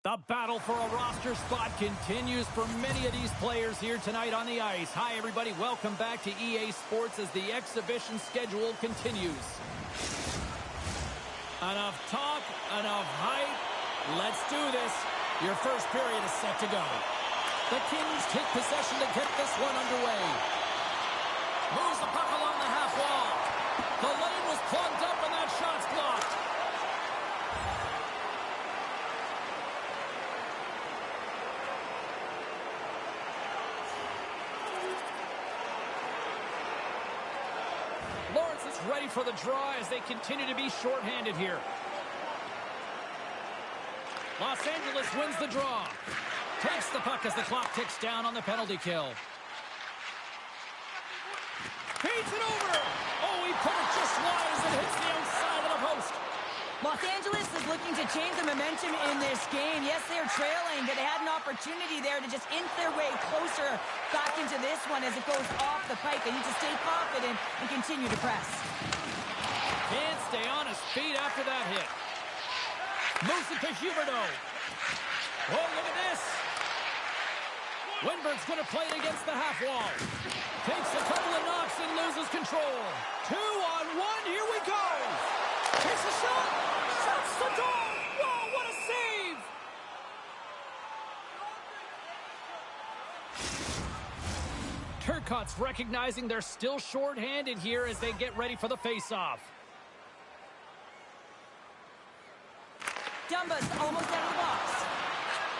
The battle for a roster spot continues for many of these players here tonight on the ice. Hi, everybody. Welcome back to EA Sports as the exhibition schedule continues. Enough talk, enough hype. Let's do this. Your first period is set to go. The Kings take possession to get this one underway. Moves the puck along the half wall. The lane was plugged up and that shot's blocked. Lawrence is ready for the draw as they continue to be shorthanded here. Los Angeles wins the draw. Takes the puck as the clock ticks down on the penalty kill. Feeds it over. Oh, he put it just wide as it hits the outside of the post. Los Angeles is looking to change the momentum in this game. Yes, they're trailing, but they had an opportunity there to just inch their way closer back into this one as it goes off the pipe. They need to stay confident and continue to press. Can't stay on his feet after that hit. Moves it to Huberdeau. Oh, look at this. Winberg's going to play it against the half wall. Takes a couple of knocks and loses control. 2-on-1, here we go. Takes a shot. Shuts the door. Whoa, what a save. Turcotte's recognizing they're still short-handed here as they get ready for the face-off. Dumba's almost out of the box.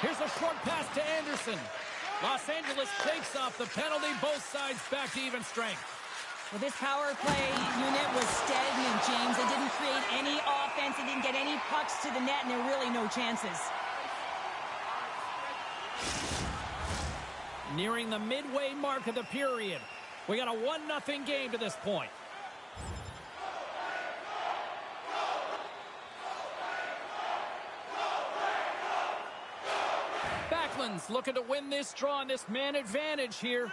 Here's a short pass to Anderson. Los Angeles shakes off the penalty. Both sides back to even strength. Well, this power play unit was stagnant, James. It didn't create any offense. It didn't get any pucks to the net, and there were really no chances. Nearing the midway mark of the period. We got a 1-0 game to this point. Backlund's looking to win this draw on this man advantage here.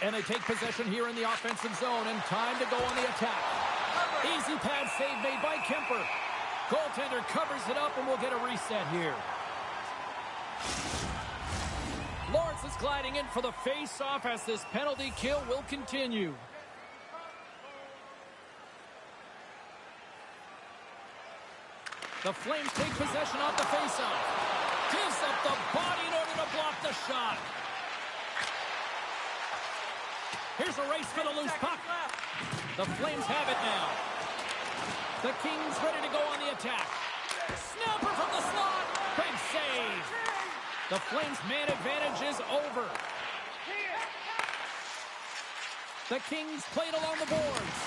And they take possession here in the offensive zone, and time to go on the attack. Easy pad save made by Kemper. Goaltender covers it up, and we'll get a reset here. Lawrence is gliding in for the face-off as this penalty kill will continue. The Flames take possession off the face-off. Gives up the body in order to block the shot. Here's a race for the loose puck. The Flames have it now. The Kings ready to go on the attack. Snapper from the slot. Big save. The Flames' man advantage is over. The Kings played along the boards.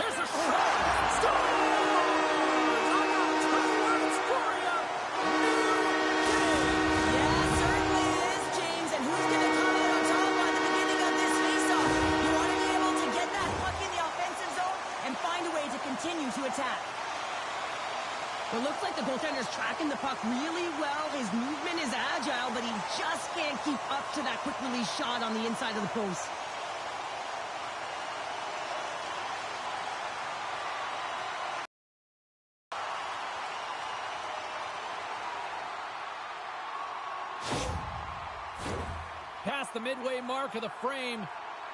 Here's a shot. Stop! Continue to attack. It looks like the goaltender's tracking the puck really well. His movement is agile, but he just can't keep up to that quick release shot on the inside of the post. Past the midway mark of the frame,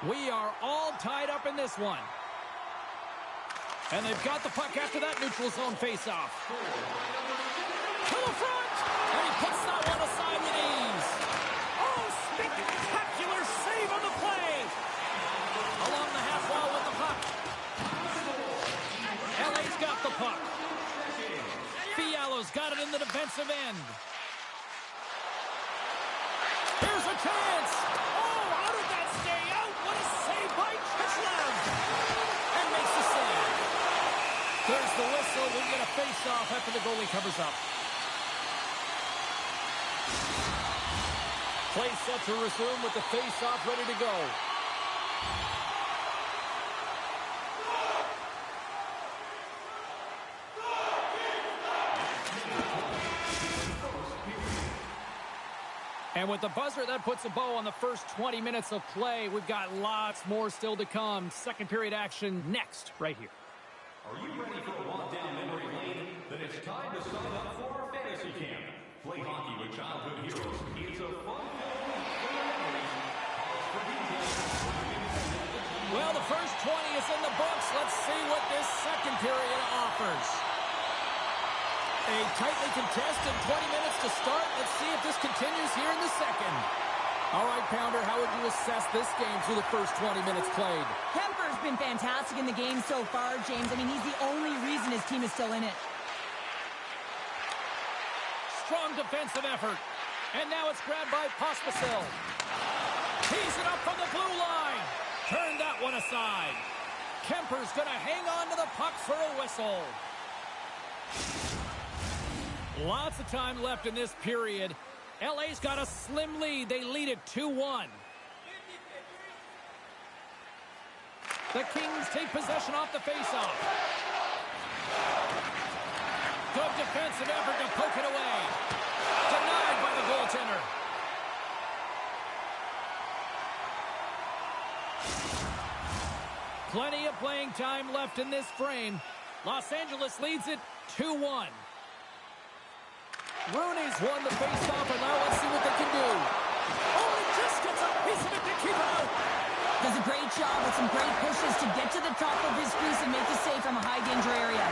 we are all tied up in this one. And they've got the puck after that neutral zone face-off. To the front! And he puts that one aside with ease. Oh, spectacular save on the play! Along the half wall with the puck. LA's got the puck. Fialo's got it in the defensive end. Here's a chance! Oh, how did that stay out? What a save by Chislev! And makes the save. There's the whistle. We'll get a face-off after the goalie covers up. Play set to resume with the face-off ready to go. And with the buzzer, that puts a bow on the first 20 minutes of play. We've got lots more still to come. Second period action next, right here. Are you ready for a walk down memory lane? The then it's time to sign up for our fantasy camp. Play hockey with childhood heroes. It's a fun-filled week for your memories. Pause for details. Well, the first 20 is in the books. Let's see what this second period offers. A tightly contested 20 minutes to start. Let's see if this continues here in the second. All right, Pounder, how would you assess this game through the first 20 minutes played? Kemper's been fantastic in the game so far, James. I mean, he's the only reason his team is still in it. Strong defensive effort. And now it's grabbed by Pospisil. Tees it up from the blue line. Turn that one aside. Kemper's going to hang on to the puck for a whistle. Lots of time left in this period. LA's got a slim lead. They lead it 2-1. The Kings take possession off the faceoff. Good defensive effort to poke it away. Denied by the goaltender. Plenty of playing time left in this frame. Los Angeles leads it 2-1. Rooney's won the faceoff, and now let's see what they can do. Oh, he just gets a piece of it to keep it out. Does a great job with some great pushes to get to the top of his crease and make the save from a high-danger area.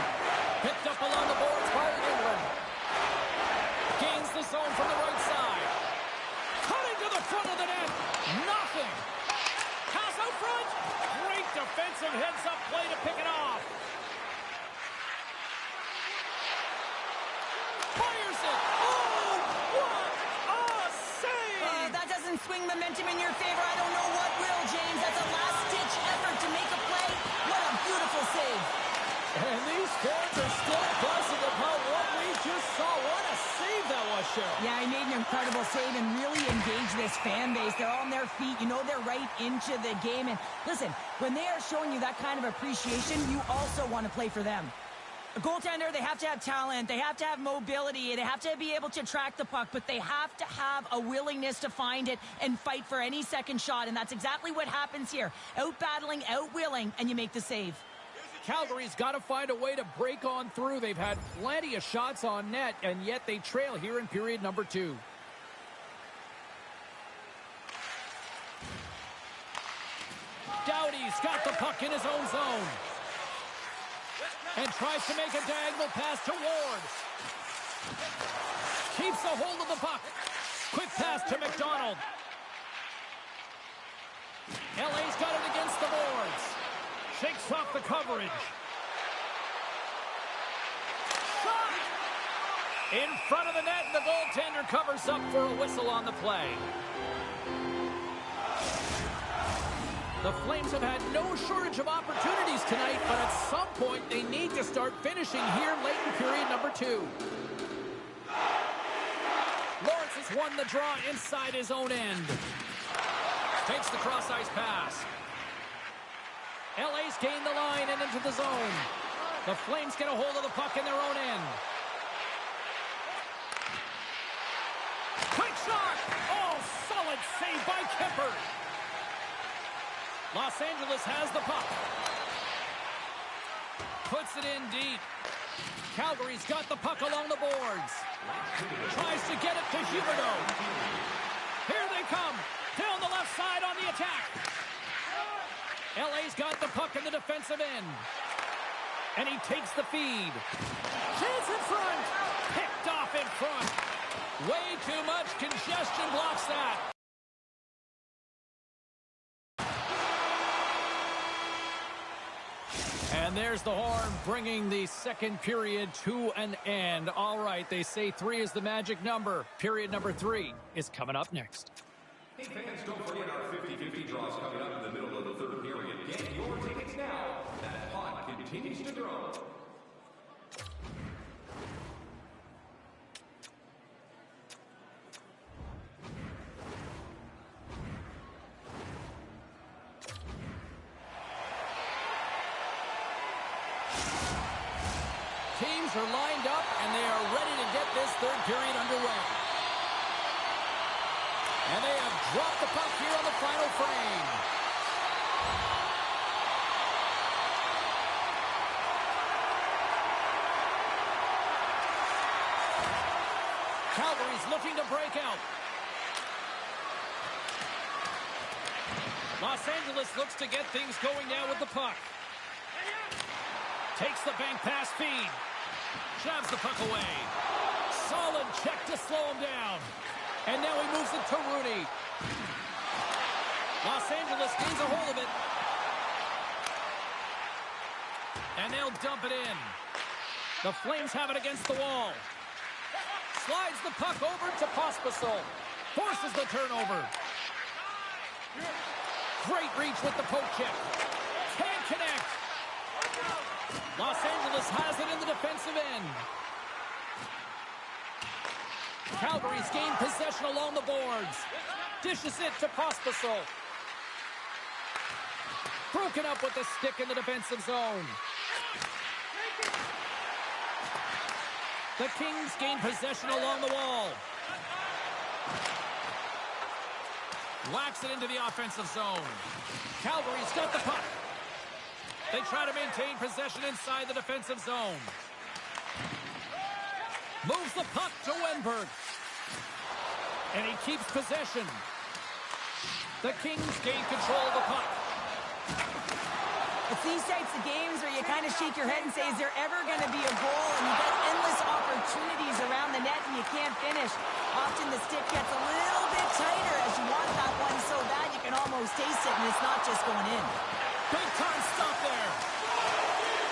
Picked up along the boards by England. Gains the zone from the right side. Cutting to the front of the net. Nothing. Pass out front. Great defensive heads-up play to pick it off. Fires it. Oh, what a save! That doesn't swing momentum in your favor. I don't know what will, James. That's a last-ditch effort to make a play. What a beautiful save. And these fans are still buzzing about what we just saw. What a save that was, Cheryl. Yeah, he made an incredible save and really engaged this fan base. They're on their feet. You know they're right into the game. And listen, when they are showing you that kind of appreciation, you also want to play for them. A goaltender, they have to have talent, they have to have mobility, they have to be able to track the puck, but they have to have a willingness to find it and fight for any second shot, and that's exactly what happens here. Out-battling, out-willing, and you make the save. Calgary's got to find a way to break on through. They've had plenty of shots on net, and yet they trail here in period number 2. Doughty's got the puck in his own zone. And tries to make a diagonal pass to Ward. Keeps a hold of the puck. Quick pass to McDonald. LA's got it against the boards. Shakes off the coverage. Shot! In front of the net, and the goaltender covers up for a whistle on the play. The Flames have had no shortage of opportunities tonight, but at some point they need to start finishing here late in period number 2. Lawrence has won the draw inside his own end. Takes the cross-ice pass. LA's gained the line and into the zone. The Flames get a hold of the puck in their own end. Quick shot! Oh, solid save by Kemper. Los Angeles has the puck. Puts it in deep. Calgary's got the puck along the boards. Tries to get it to Huberdeau. Here they come. Down the left side on the attack. LA's got the puck in the defensive end. And he takes the feed. Chance in front. Picked off in front. Way too much congestion blocks that. And there's the horn, bringing the second period to an end. All right, they say 3 is the magic number. Period number 3 is coming up next. Hey fans, don't forget our 50-50 draws coming up in the middle of the third period. Get your tickets now. That pot continues to grow. Teams are lined up, and they are ready to get this third period underway. And they have dropped the puck here on the final frame. to break out. Los Angeles looks to get things going now with the puck. Takes the bank pass feed. Shoves the puck away. Solid check to slow him down. And now he moves it to Rooney. Los Angeles gains a hold of it. And they'll dump it in. The Flames have it against the wall. Slides the puck over to Pospisil. Forces the turnover. Great reach with the poke check. Can't connect. Los Angeles has it in the defensive end. Calgary's gained possession along the boards. Dishes it to Pospisil. Broken up with the stick in the defensive zone. The Kings gain possession along the wall. Whacks it into the offensive zone. Calgary's got the puck. They try to maintain possession inside the defensive zone. Moves the puck to Wenberg. And he keeps possession. The Kings gain control of the puck. It's these types of games where you kind of shake your head and say, is there ever going to be a goal? And you get endless opportunities around the net and you can't finish. Often the stick gets a little bit tighter as you want that one so bad you can almost taste it, and it's not just going in. Big time stop there.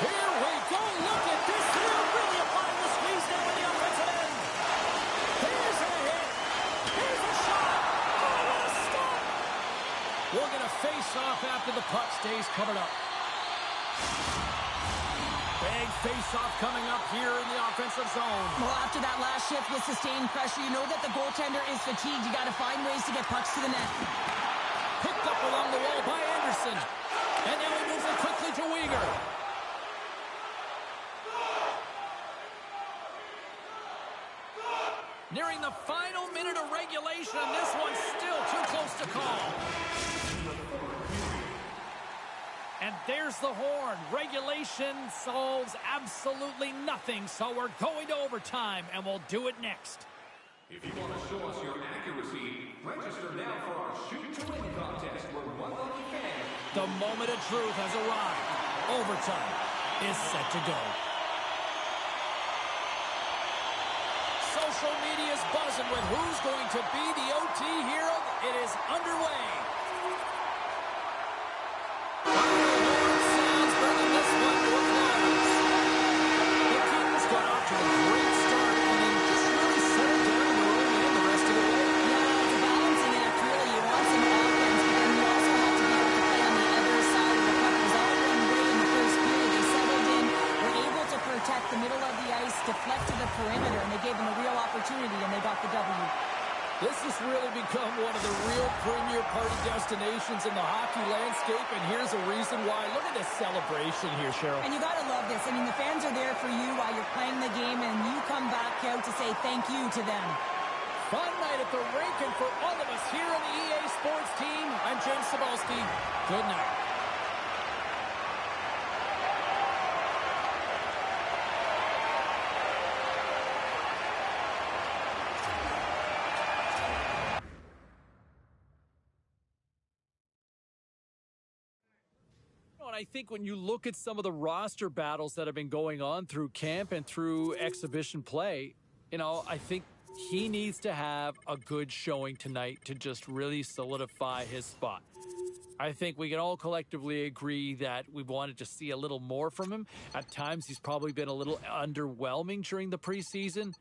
Here we go. Look at this here. Really applying the squeeze down in the offensive end. Here's a hit. Here's a shot. Oh, what a stop. We're going to face off after the puck stays covered up. Big face-off coming up here in the offensive zone. Well, after that last shift with sustained pressure, you know that the goaltender is fatigued. You got to find ways to get pucks to the net. Picked up along the wall by Anderson. And now he moves it quickly to Weegar. Nearing the final minute of regulation, and this one's still too close to call. And there's the horn. Regulation solves absolutely nothing, so we're going to overtime, and we'll do it next. If you want to show us your accuracy, register now for our Shoot to Win contest where one lucky fan... The moment of truth has arrived. Overtime is set to go. Social media's buzzing with who's going to be the OT hero. It is underway. Sounds bringing this one to a close. The Kings got off to a great start and then just really settled down in their own end the rest of the way. Yeah, it's a balancing act, really. You want some offense, but then you also have to be able to play on the other side of the puck. It was all one way in the first period. They settled in, were able to protect the middle of the ice, deflect to the perimeter, and they gave them a real opportunity, and they got the W. This has really become one of the real premier party destinations in the hockey landscape, and here's a reason why. Look at this celebration here, Cheryl. And you got to love this. I mean, the fans are there for you while you're playing the game, and you come back out to say thank you to them. Fun night at the rink, and for all of us here on the EA Sports team, I'm James Cebulski. Good night. I think when you look at some of the roster battles that have been going on through camp and through exhibition play, I think he needs to have a good showing tonight to just really solidify his spot. I think we can all collectively agree that we wanted to see a little more from him. At times, he's probably been a little underwhelming during the preseason.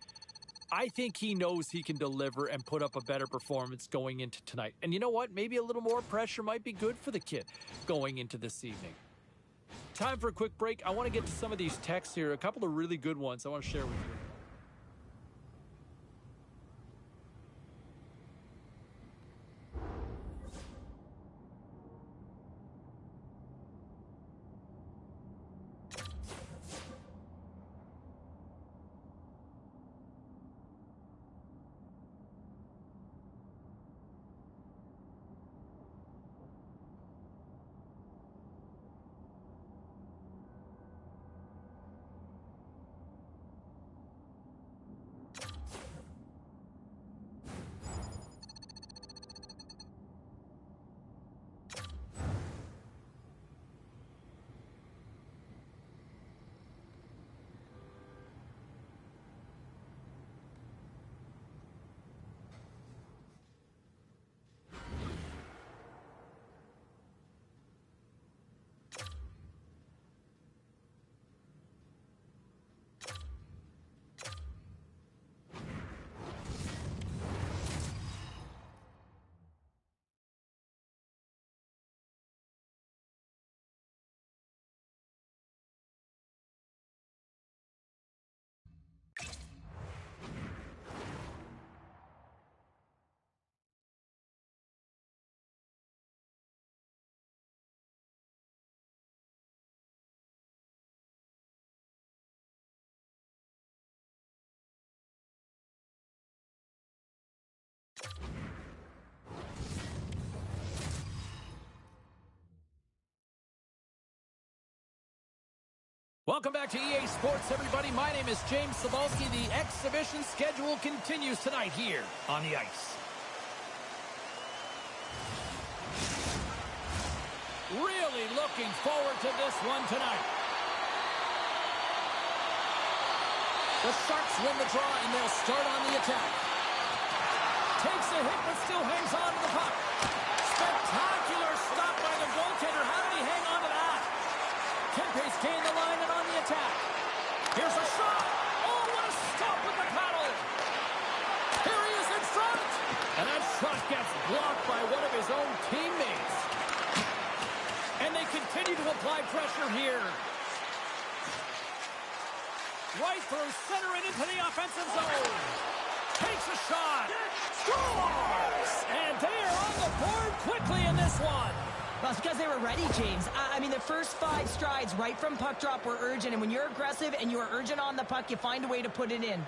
I think he knows he can deliver and put up a better performance going into tonight. And you know what? Maybe a little more pressure might be good for the kid going into this evening. Time for a quick break. I want to get to some of these texts here. A couple of really good ones I want to share with you. Welcome back to EA Sports, everybody. My name is James Cebulski. The exhibition schedule continues tonight here on the ice. Really looking forward to this one tonight. The Sharks win the draw, and they'll start on the attack. Takes a hit, but still hangs on to the puck. Spectacular stop by the goaltender. How did he hang on to that? Kempe's gained the line and on the attack. Here's a shot. Oh, what a stop with the paddle. Here he is in front. And that shot gets blocked by one of his own teammates. And they continue to apply pressure here. Right through center and into the offensive zone. Takes a shot. Scores! And they are on the board quickly in this one. Well, it's because they were ready, James. I mean, the first 5 strides right from puck drop were urgent. And when you're aggressive and you are urgent on the puck, you find a way to put it in.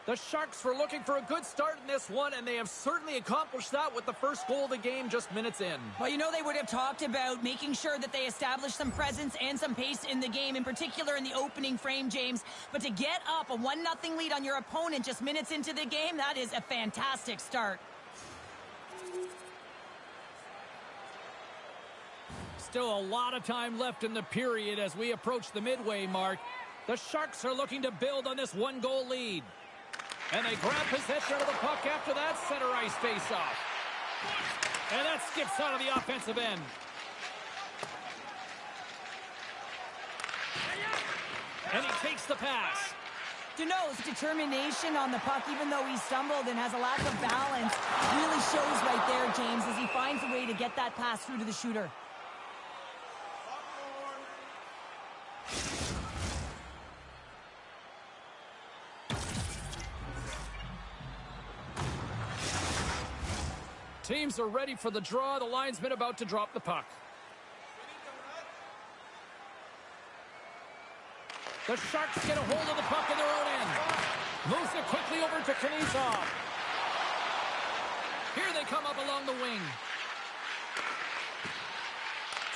The Sharks were looking for a good start in this one, and they have certainly accomplished that with the first goal of the game just minutes in. Well, you know, they would have talked about making sure that they establish some presence and some pace in the game, in particular in the opening frame, James. But to get up a 1-0 lead on your opponent just minutes into the game, that is a fantastic start. Still a lot of time left in the period as we approach the midway mark. The Sharks are looking to build on this 1-goal lead. And they grab possession of the puck after that center ice face-off. And that skips out of the offensive end. And he takes the pass. Deneau's determination on the puck, even though he stumbled and has a lack of balance, really shows right there, James, as he finds a way to get that pass through to the shooter. Teams are ready for the draw. The linesman about to drop the puck. The Sharks get a hold of the puck in their own end. Moves it quickly over to Knizov. Here they come up along the wing.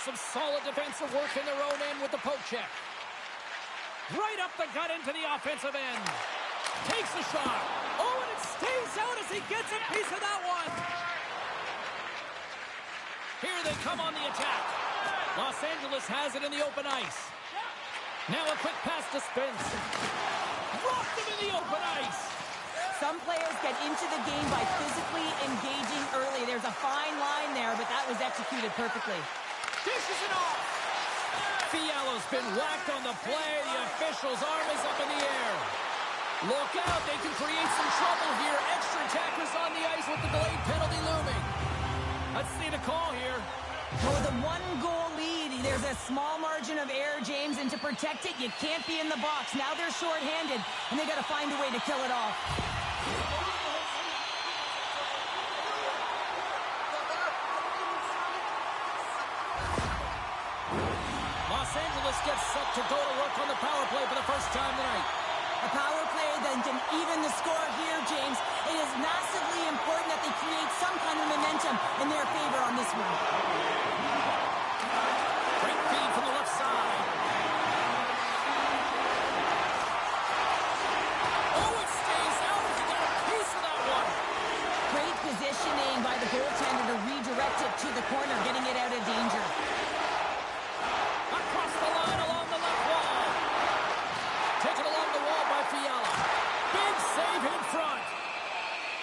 Some solid defensive work in their own end with the poke check. Right up the gut into the offensive end. Takes a shot. Oh, and it stays out as he gets a piece of that one. Here they come on the attack. Los Angeles has it in the open ice. Now a quick pass to Spence. Rocked him in the open ice. Some players get into the game by physically engaging early. There's a fine line there, but that was executed perfectly. Dishes it off. Fiala's been whacked on the play. The official's arm is up in the air. Look out, they can create some trouble here. Extra attackers on the ice with the delayed penalty looming. Let's see the call here. With a 1-goal lead, there's a small margin of error, James, and to protect it, you can't be in the box. Now they're shorthanded, and they got to find a way to kill it off. Los Angeles gets set to go to work on the power play for the first time tonight. A power play then can even the score here, James. It is massively important that they create some kind of momentum in their favor on this one. Great feed from the left side. Oh, it stays out. He got a piece of that one. Great positioning by the goaltender to redirect it to the corner, getting it out of danger. Across the line along the left wall. Taken along the wall by Fiala. Big save in front.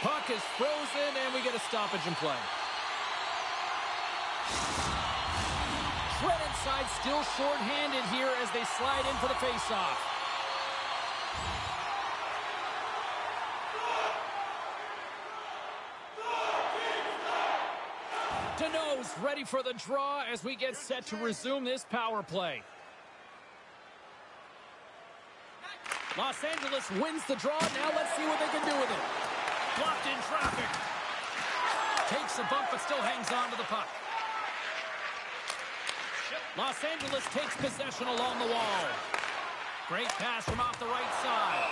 Puck is frozen, and we get a stoppage in play. Shred inside, still short-handed here as they slide in for the face-off. Deneau's ready for the draw as we get set to resume this power play. Los Angeles wins the draw. Now let's see what they can do with it. Blocked in traffic. Takes a bump but still hangs on to the puck. Los Angeles takes possession along the wall. Great pass from off the right side.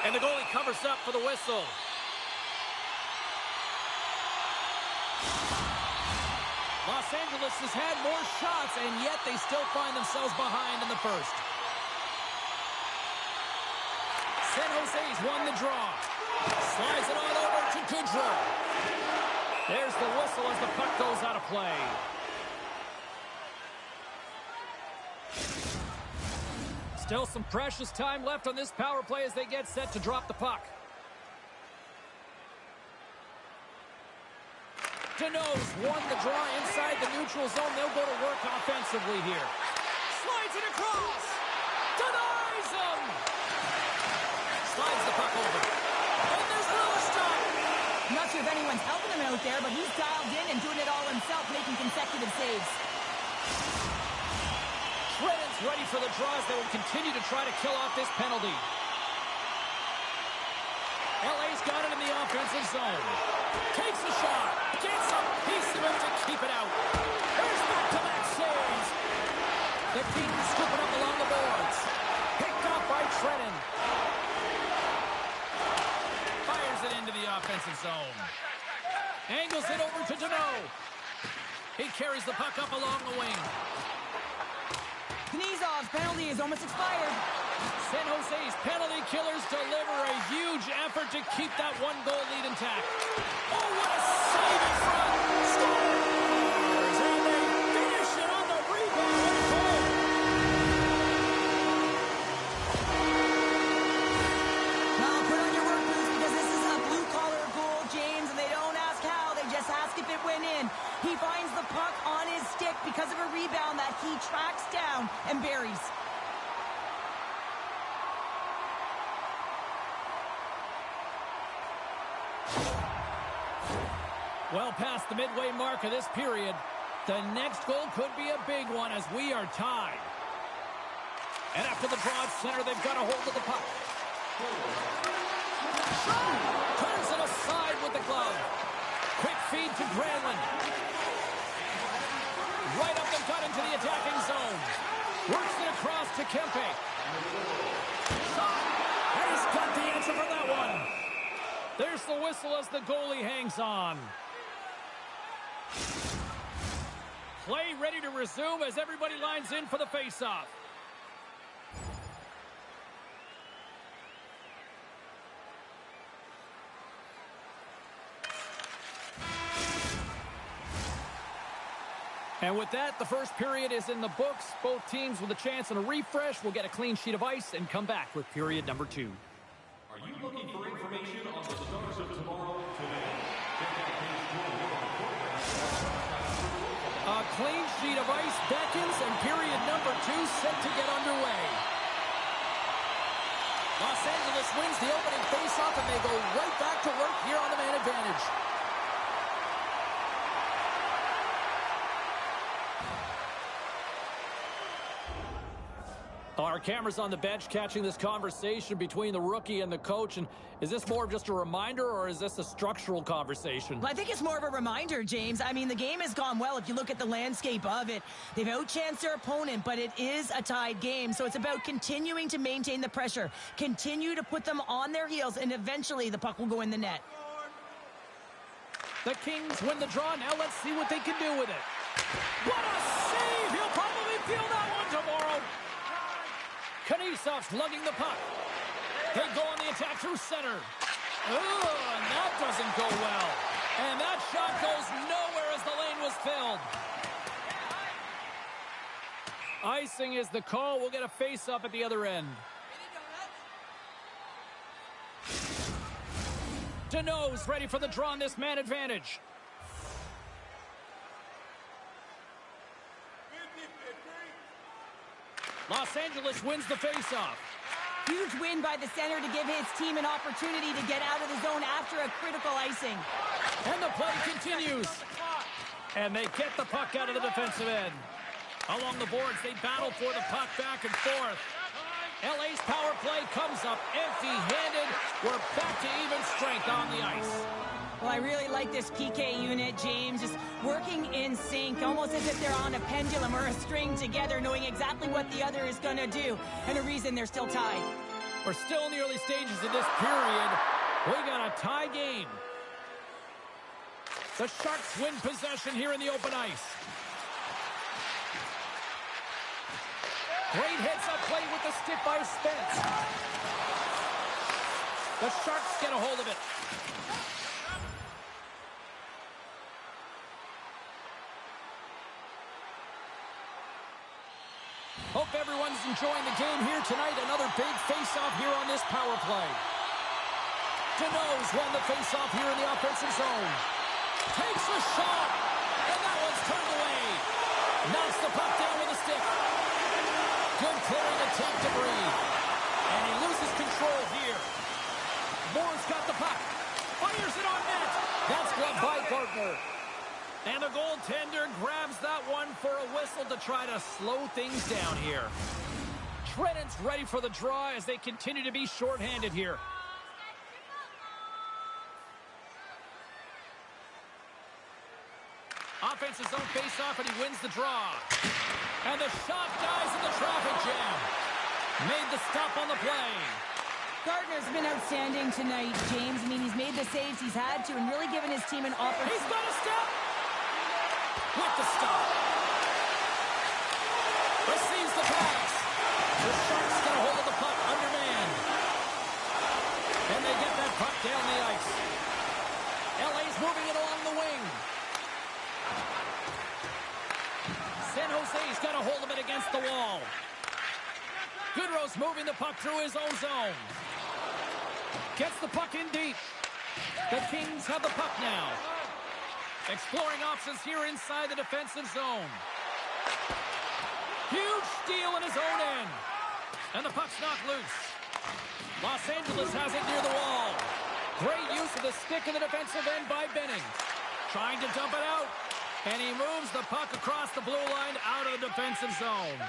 And the goalie covers up for the whistle. Los Angeles has had more shots, and yet they still find themselves behind in the first. San Jose's won the draw. Slides it on over to Goodrow. There's the whistle as the puck goes out of play. Still some precious time left on this power play as they get set to drop the puck. Denos won the draw inside the neutral zone. They'll go to work offensively here. Slides it across. Denies him. Slides the puck over. And there's another stop. I'm not sure if anyone's helping him out there, but he's dialed in and doing it all himself, making consecutive saves. Shredden's ready for the draws. They will continue to try to kill off this penalty. LA's got it in the offensive zone. Takes a shot. Gets a piece of it to keep it out. There's back-to-back saves. The Kings scooping up along the boards. Picked off by Shredden. Fires it into the offensive zone. Angles it over to Deneau. He carries the puck up along the wing. Knizov's penalty is almost expired. San Jose's penalty killers deliver a huge effort to keep that one-goal lead intact. Oh, what a save in front! Scores! And they finish it on the rebound with a goal. Well, put on your work boots because this is a blue-collar goal, James, and they don't ask how. They just ask if it went in. He finds the puck on his stick because of a rebound that he tracks down and buries. Well past the midway mark of this period, the next goal could be a big one as we are tied. And after the broad center, they've got a hold of the puck. Turns it aside with the glove. Quick feed to Granlund. Right up the gut into the attacking zone. Works it across to Kempe. Shot! And he's got the answer for that one. There's the whistle as the goalie hangs on. Play ready to resume as everybody lines in for the face-off. And with that, the first period is in the books. Both teams with a chance and a refresh will get a clean sheet of ice and come back with period number 2. Are you looking for information on the stars of tomorrow today? A clean sheet of ice beckons and period number 2 set to get underway. Los Angeles wins the opening faceoff and they go right back to work here on the man advantage. Our cameras on the bench catching this conversation between the rookie and the coach. And is this more of just a reminder or is this a structural conversation? Well, I think it's more of a reminder, James. I mean, the game has gone well if you look at the landscape of it. They've outchanced their opponent, but it is a tied game. So it's about continuing to maintain the pressure, continue to put them on their heels, and eventually the puck will go in the net. The Kings win the draw. Now let's see what they can do with it. What a save! He'll probably feel that one tomorrow. Knizov's lugging the puck. They go on the attack through center. Ooh, and that doesn't go well. And that shot goes nowhere as the lane was filled. Icing is the call. We'll get a face-up at the other end. Deneau's ready for the draw on this man advantage. Los Angeles wins the faceoff. Huge win by the center to give his team an opportunity to get out of the zone after a critical icing. And the play continues. And they get the puck out of the defensive end. Along the boards, they battle for the puck back and forth. LA's power play comes up empty-handed. We're back to even strength on the ice. Well, I really like this PK unit, James, just working in sync, almost as if they're on a pendulum or a string together, knowing exactly what the other is going to do, and a reason they're still tied. We're still in the early stages of this period. We got a tie game. The Sharks win possession here in the open ice. Great heads-up play with the stick by Spence. The Sharks get a hold of it. Hope everyone's enjoying the game here tonight. Another big face-off here on this power play. Deneau's won the face-off here in the offensive zone. Takes a shot, and that one's turned away. Knocks the puck down with a stick. Good clearing of tape debris. And he loses control here. Moore's got the puck. Fires it on net. That's gloved by Gardner. And the goaltender grabs that one for a whistle to try to slow things down here. Trenton's ready for the draw as they continue to be shorthanded here. Offensive zone face-off, and he wins the draw. And the shot dies in the traffic jam. Made the stop on the play. Gardner's been outstanding tonight, James. I mean, he's made the saves he's had to and really given his team an opportunity. He's got a step. With the stop. Receives the pass. The Sharks get a hold of the puck, undermanned. And they get that puck down the ice. LA's moving it along the wing. San Jose's got a hold of it against the wall. Goodrow's moving the puck through his own zone. Gets the puck in deep. The Kings have the puck now. Exploring options here inside the defensive zone. Huge steal in his own end. And the puck's knocked loose. Los Angeles has it near the wall. Great use of the stick in the defensive end by Benning. Trying to dump it out. And he moves the puck across the blue line out of the defensive zone.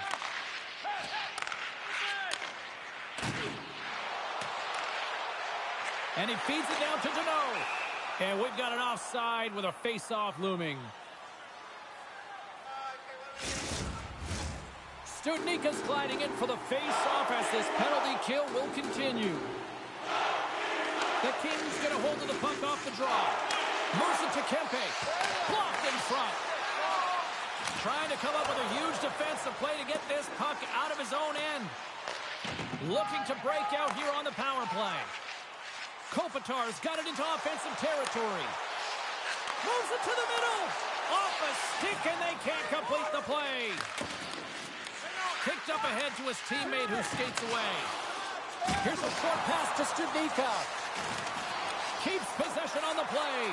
And he feeds it down to Deneau. And we've got an offside with a face-off looming. Studnicka's gliding in for the face-off as this penalty kill will continue. The Kings get a hold of the puck off the draw. Moves it to Kempe. Blocked in front. Trying to come up with a huge defensive play to get this puck out of his own end. Looking to break out here on the power play. Kopitar's got it into offensive territory. Moves it to the middle. Off a stick, and they can't complete the play. Kicked up ahead to his teammate who skates away. Here's a short pass to Studnicka. Keeps possession on the play.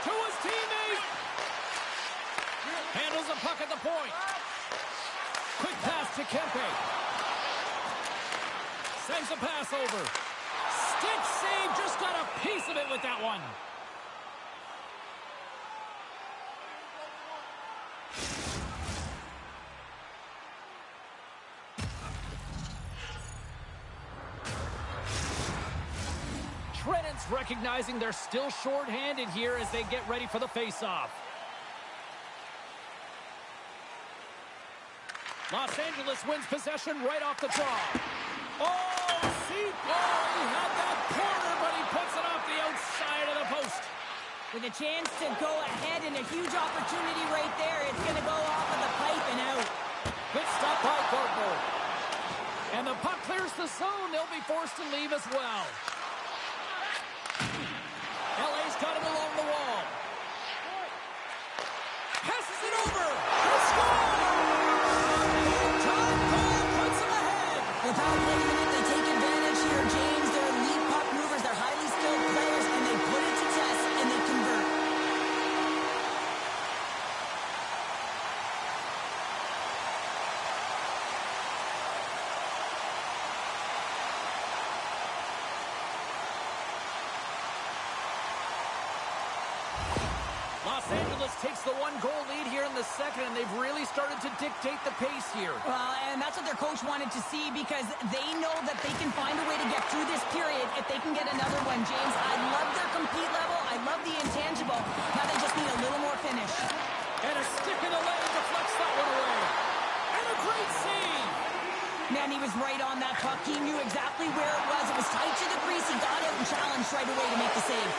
To his teammate. Handles the puck at the point. Quick pass to Kempe. Sends a pass over. Stick save, just got a piece of it with that one. Trenton's recognizing they're still short-handed here as they get ready for the face-off. Los Angeles wins possession right off the draw. Oh, see? Oh, he had that corner, but he puts it off the outside of the post. With a chance to go ahead and a huge opportunity right there. It's going to go off of the pipe and out. Good stop by Gardner. And the puck clears the zone. They'll be forced to leave as well. LA's got it along the wall. Passes it over. He scores! John Cole puts him ahead. The power play unit, they take advantage here, James. They're elite puck movers. They're highly skilled players, and they put it to test, and they convert. Los Angeles takes the one-goal lead here in the second, and they've really started to dictate the pace here. Well, and that's what their coach wanted to see because they know that they can find a way to get through this period if they can get another one, James. I love their compete level. I love the intangible. Now they just need a little more finish. And a stick in the lane deflects that one away. And a great save. Man, he was right on that puck. He knew exactly where it was. It was tight to the crease. He got out and challenged right away to make the save.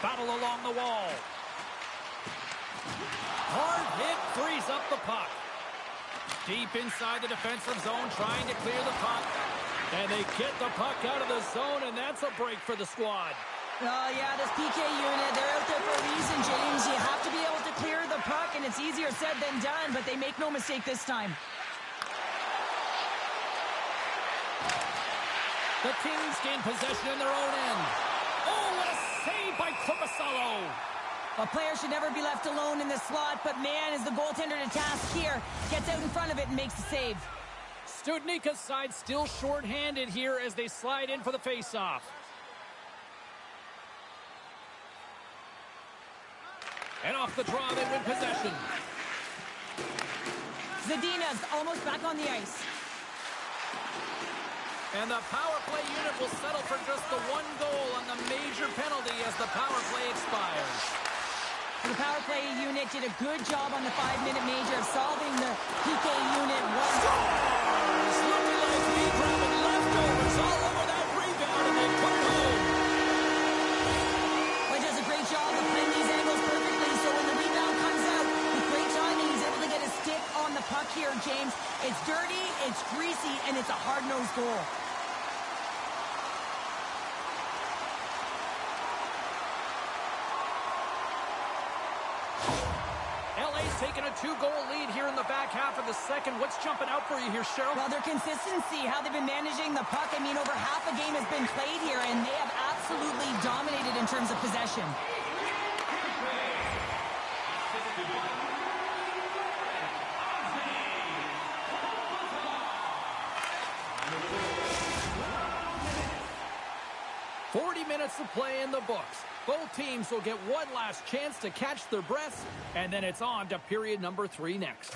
Battle along the wall. Hard hit frees up the puck. Deep inside the defensive zone, trying to clear the puck. And they get the puck out of the zone, and that's a break for the squad. Oh, yeah, this PK unit, they're out there for a reason, James. You have to be able to clear the puck, and it's easier said than done, but they make no mistake this time. The Kings gain possession in their own end. Oh, what a save by Korpisalo. A player should never be left alone in the slot, but man, is the goaltender to task here. Gets out in front of it and makes the save. Studnicka's side still short-handed here as they slide in for the face-off. And off the draw, they win possession. Zadina's almost back on the ice. And the power play unit will settle for just the one goal on the major penalty as the power play expires. The power play unit did a good job on the 5-minute major of solving the PK unit. Stars! Looking like me grabbing leftovers all over that rebound, and they put it home. Well, he does a great job of playing these angles perfectly, so when the rebound comes out, with great timing, he's able to get his stick on the puck here, James. It's dirty, it's greasy, and it's a hard-nosed goal. Taking a 2-goal lead here in the back half of the second. What's jumping out for you here, Cheryl? Well, their consistency, how they've been managing the puck. I mean, over half a game has been played here, and they have absolutely dominated in terms of possession. Minutes of play in the books. Both teams will get one last chance to catch their breaths, and then it's on to period number 3 next.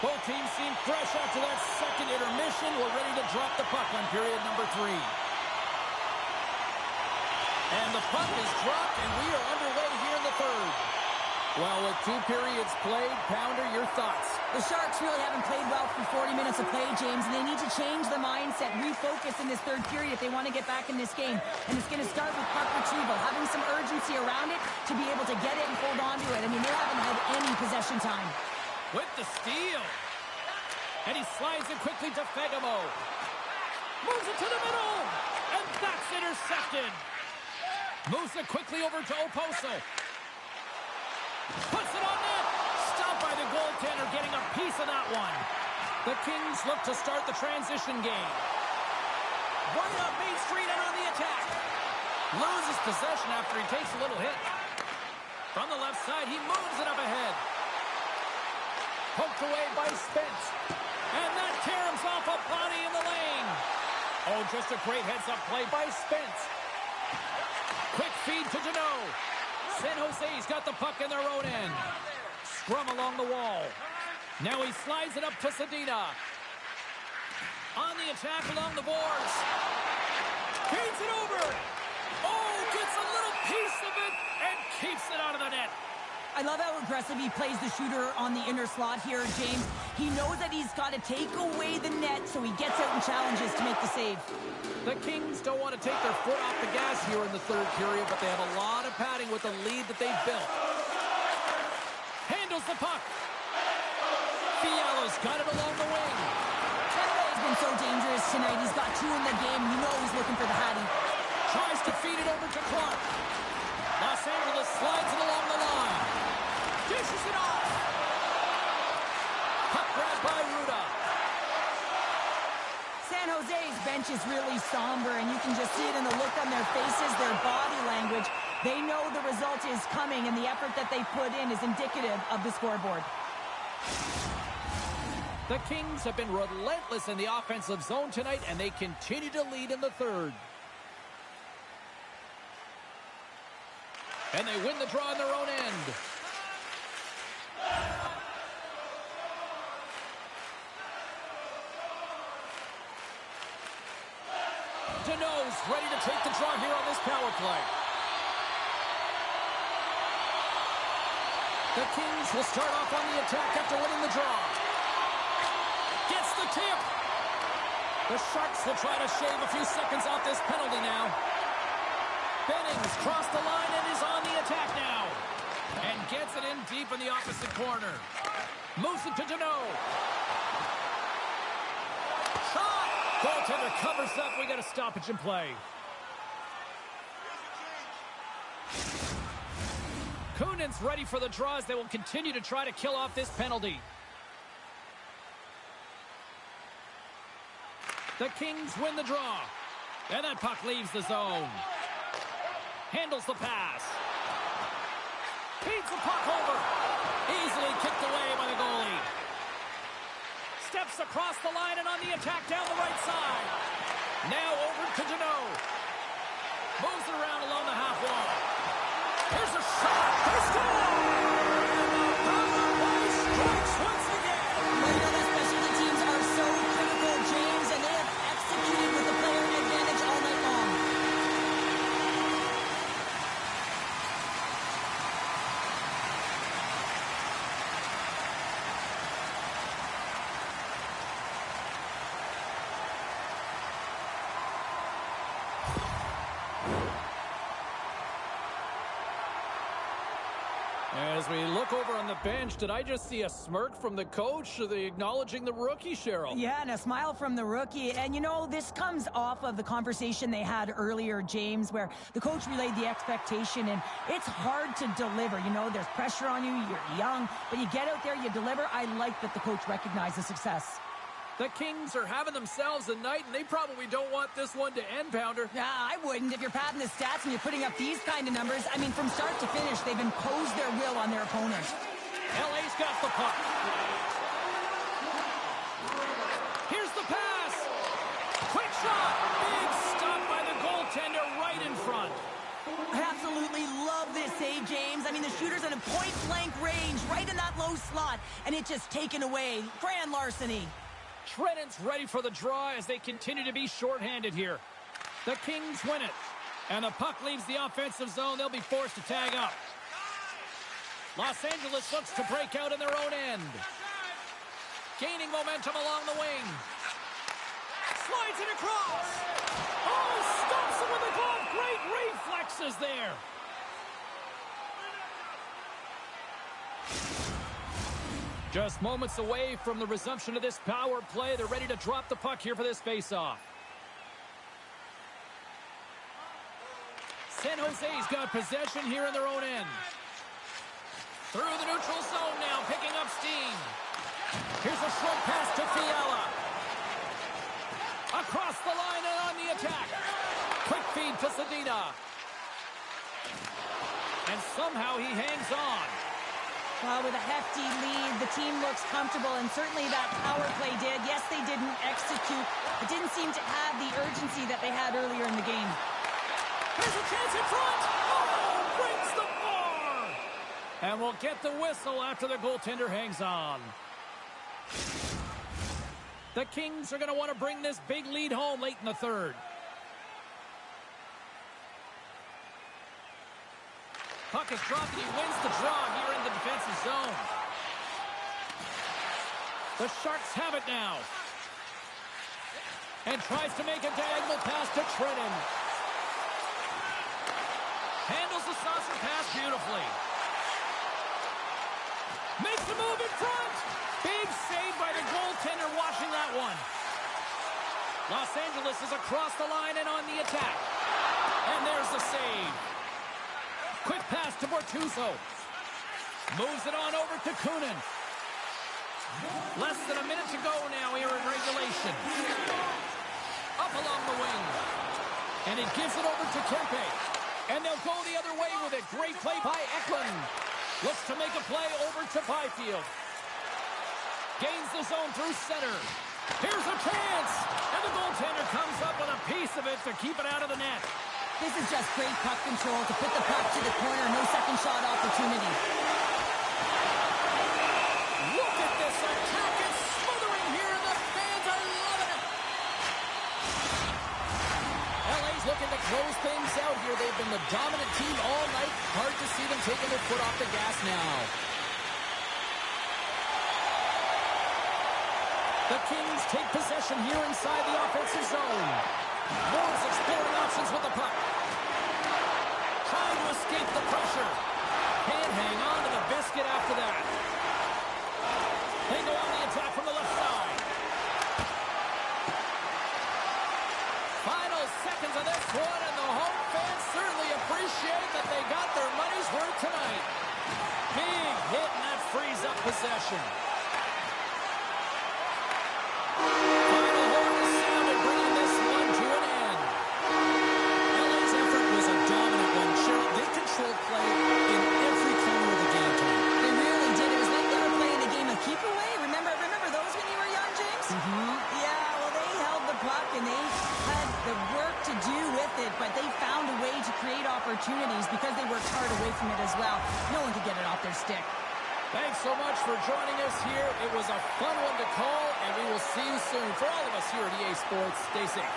Both teams seem fresh after that second intermission. We're ready to drop the puck on period number 3. And the puck is dropped, and we are underway here in the third. Well, with 2 periods played, Pounder, your thoughts? The Sharks really haven't played well for 40 minutes of play, James, and they need to change the mindset, refocus in this third period if they want to get back in this game. And it's going to start with puck retrieval, having some urgency around it to be able to get it and hold on to it. I mean, they haven't had any possession time. With the steal. And he slides it quickly to Fegamo. Moves it to the middle. And that's intercepted. Moves it quickly over to Oposo. Puts it on net. Stopped by the goaltender, getting a piece of that one. The Kings look to start the transition game. Right up Main Street and on the attack. Loses possession after he takes a little hit. From the left side, he moves it up ahead. Poked away by Spence. And that caroms off a body in the lane. Oh, just a great heads-up play by Spence. Quick feed to Deneau. San Jose's got the puck in their own end. Scrum along the wall. Now he slides it up to Zadina. On the attack along the boards. Feeds it over. Oh, gets a little piece of it and keeps it out of the net. I love how aggressive he plays the shooter on the inner slot here, James. He knows that he's got to take away the net, so he gets out and challenges to make the save. The Kings don't want to take their foot off the gas here in the third period, but they have a lot of padding with the lead that they've built. Handles the puck. Fiala's got it along the wing. Kennedy's been so dangerous tonight. He's got 2 in the game. You know he's looking for the Hattie. Tries to feed it over to Clark. Los Angeles slides it along the line. Dishes it off. Puck grab by Ruda. San Jose's bench is really somber, and you can just see it in the look on their faces, their body language. They know the result is coming, and the effort that they put in is indicative of the scoreboard. The Kings have been relentless in the offensive zone tonight, and they continue to lead in the third. And they win the draw in their own end. Deneau's ready to take the draw here on this power play. The Kings will start off on the attack after winning the draw. Gets the tip. The Sharks will try to shave a few seconds off this penalty now. Bennings crossed the line and is on the attack now. And gets it in deep in the opposite corner. Moves it to Deneau. Shot! Goaltender covers up. We got a stoppage in play. Kunin's ready for the draw as they will continue to try to kill off this penalty. The Kings win the draw. And that puck leaves the zone. Handles the pass. Feeds the puck over. Easily kicked away by the goalie. Steps across the line and on the attack down the right side. Now over to Deneau. Moves it around along the half wall. Here's a shot. They score! Power play strikes once again. Well, you know that specialty teams are so critical, James, and they have executed with the player advantage all night long. As we look over on the bench, did I just see a smirk from the coach? Are they acknowledging the rookie, Cheryl? Yeah, and a smile from the rookie. And, you know, this comes off of the conversation they had earlier, James, where the coach relayed the expectation, and it's hard to deliver. You know, there's pressure on you, you're young, but you get out there, you deliver. I like that the coach recognized the success. The Kings are having themselves a night, and they probably don't want this one to end, Pounder. Nah, I wouldn't. If you're padding the stats and you're putting up these kind of numbers, I mean, from start to finish, they've imposed their will on their opponent. LA's got the puck. Here's the pass. Quick shot. Big stop by the goaltender right in front. I absolutely love this save, James. I mean, the shooter's in a point-blank range, right in that low slot, and it's just taken away. Grand larceny. Trenton's ready for the draw as they continue to be shorthanded here. The Kings win it. And the puck leaves the offensive zone. They'll be forced to tag up. Los Angeles looks to break out in their own end. Gaining momentum along the wing. Slides it across. Oh, stops it with a glove. Great reflexes there. Just moments away from the resumption of this power play. They're ready to drop the puck here for this faceoff. San Jose's got possession here in their own end. Through the neutral zone now, picking up steam. Here's a short pass to Fiala. Across the line and on the attack. Quick feed to Zadina. And somehow he hangs on. Well, with a hefty lead, the team looks comfortable, and certainly that power play did. Yes, they didn't execute. It didn't seem to have the urgency that they had earlier in the game. Here's a chance in front. Oh, brings the bar. And we'll get the whistle after the goaltender hangs on. The Kings are going to want to bring this big lead home late in the third. Puck is dropped and he wins the draw here in the defensive zone. The Sharks have it now. And tries to make a diagonal pass to Trenton. Handles the saucer pass beautifully. Makes the move in front. Big save by the goaltender watching that one. Los Angeles is across the line and on the attack. And there's the save. Quick pass to Bortuzzo. Moves it on over to Kunin. Less than a minute to go now here in regulation. Up along the wing. And he gives it over to Kempe. And they'll go the other way with it. Great play by Eklund. Looks to make a play over to Byfield. Gains the zone through center. Here's a chance. And the goaltender comes up with a piece of it to keep it out of the net. This is just great puck control to put the puck to the corner. No second shot opportunity. Look at this attack. It's smothering here, and the fans are loving it. LA's looking to close things out here. They've been the dominant team all night. Hard to see them taking their foot off the gas now. The Kings take possession here inside the offensive zone. Moore's exploring options with the puck. Trying to escape the pressure. Can't hang on to the biscuit after that. They go on the attack from the left side. Final seconds of this one, and the home fans certainly appreciate that they got their money's worth tonight. Big hit, and that frees up possession. Final horn is sounded, bringing this one to an end. LA's effort was a dominant one. Cheryl, they controlled play in every corner of the game tonight. They really did. It was like they were playing a game of keep away. Remember those when you were young, James? Yeah, well, they held the puck and they had the work to do with it, but they found a way to create opportunities because they worked hard away from it as well. No one could get it off their stick. Thanks so much for joining us here. It was a fun one to call, and we will see you soon. For all of us here at EA Sports, stay safe.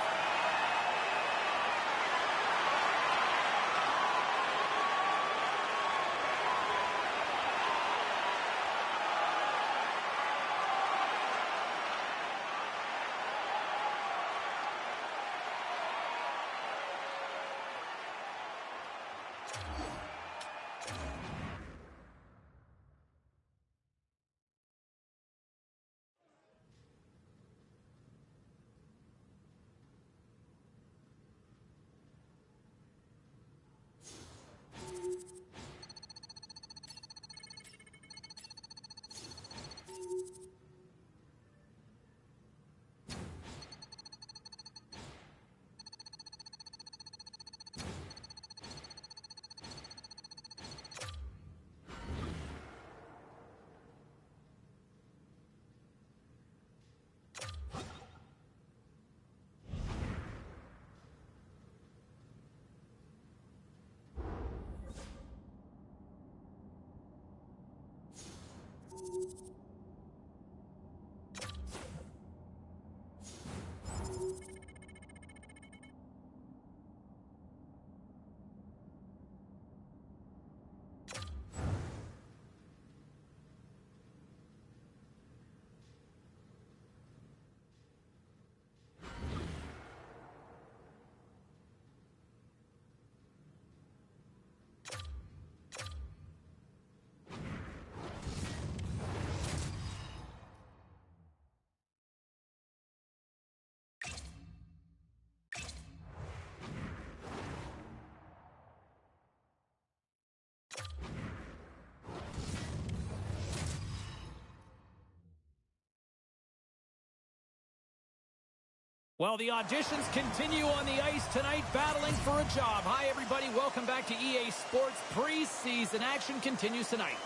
Well, the auditions continue on the ice tonight, battling for a job. Hi, everybody. Welcome back to EA Sports. Preseason action continues tonight.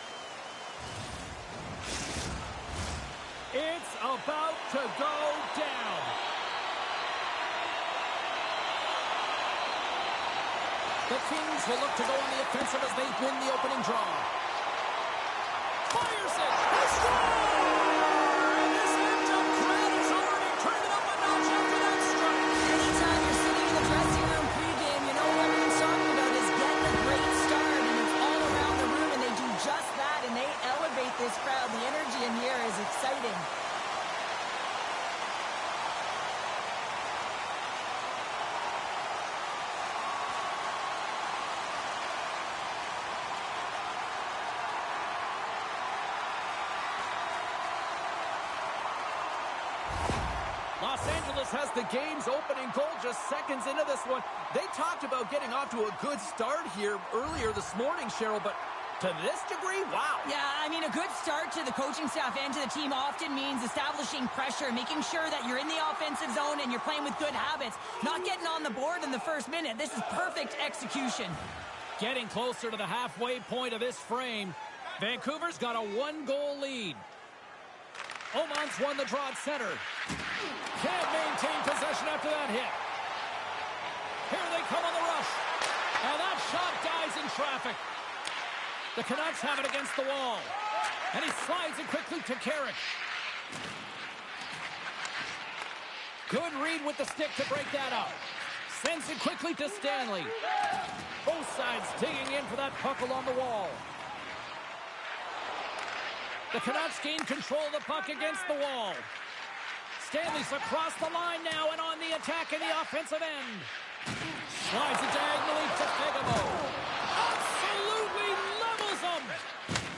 It's about to go down. The Kings will look to go on the offensive as they win the opening draw. Fires it. He scores! And this amped-up crowd is already turning up a notch after that strike. Anytime you're sitting in the dressing room pregame, you know what everyone's talking about is getting a great start, and it's all around the room, and they do just that, and they elevate this crowd. The energy in here is exciting. Los Angeles has the game's opening goal just seconds into this one. They talked about getting off to a good start here earlier this morning, Cheryl, but to this degree, wow. Yeah, I mean, a good start to the coaching staff and to the team often means establishing pressure, making sure that you're in the offensive zone and you're playing with good habits, not getting on the board in the first minute. This is perfect execution. Getting closer to the halfway point of this frame. Vancouver's got a one-goal lead. Oman's won the draw at center. Can't maintain possession after that hit. Here they come on the rush. And that shot dies in traffic. The Canucks have it against the wall. And he slides it quickly to Carrick. Good read with the stick to break that up. Sends it quickly to Stanley. Both sides digging in for that puck along the wall. The Canucks gain control of the puck against the wall. Stanley's across the line now and on the attack in the offensive end. Slides it diagonally to Fegamo. Absolutely levels him.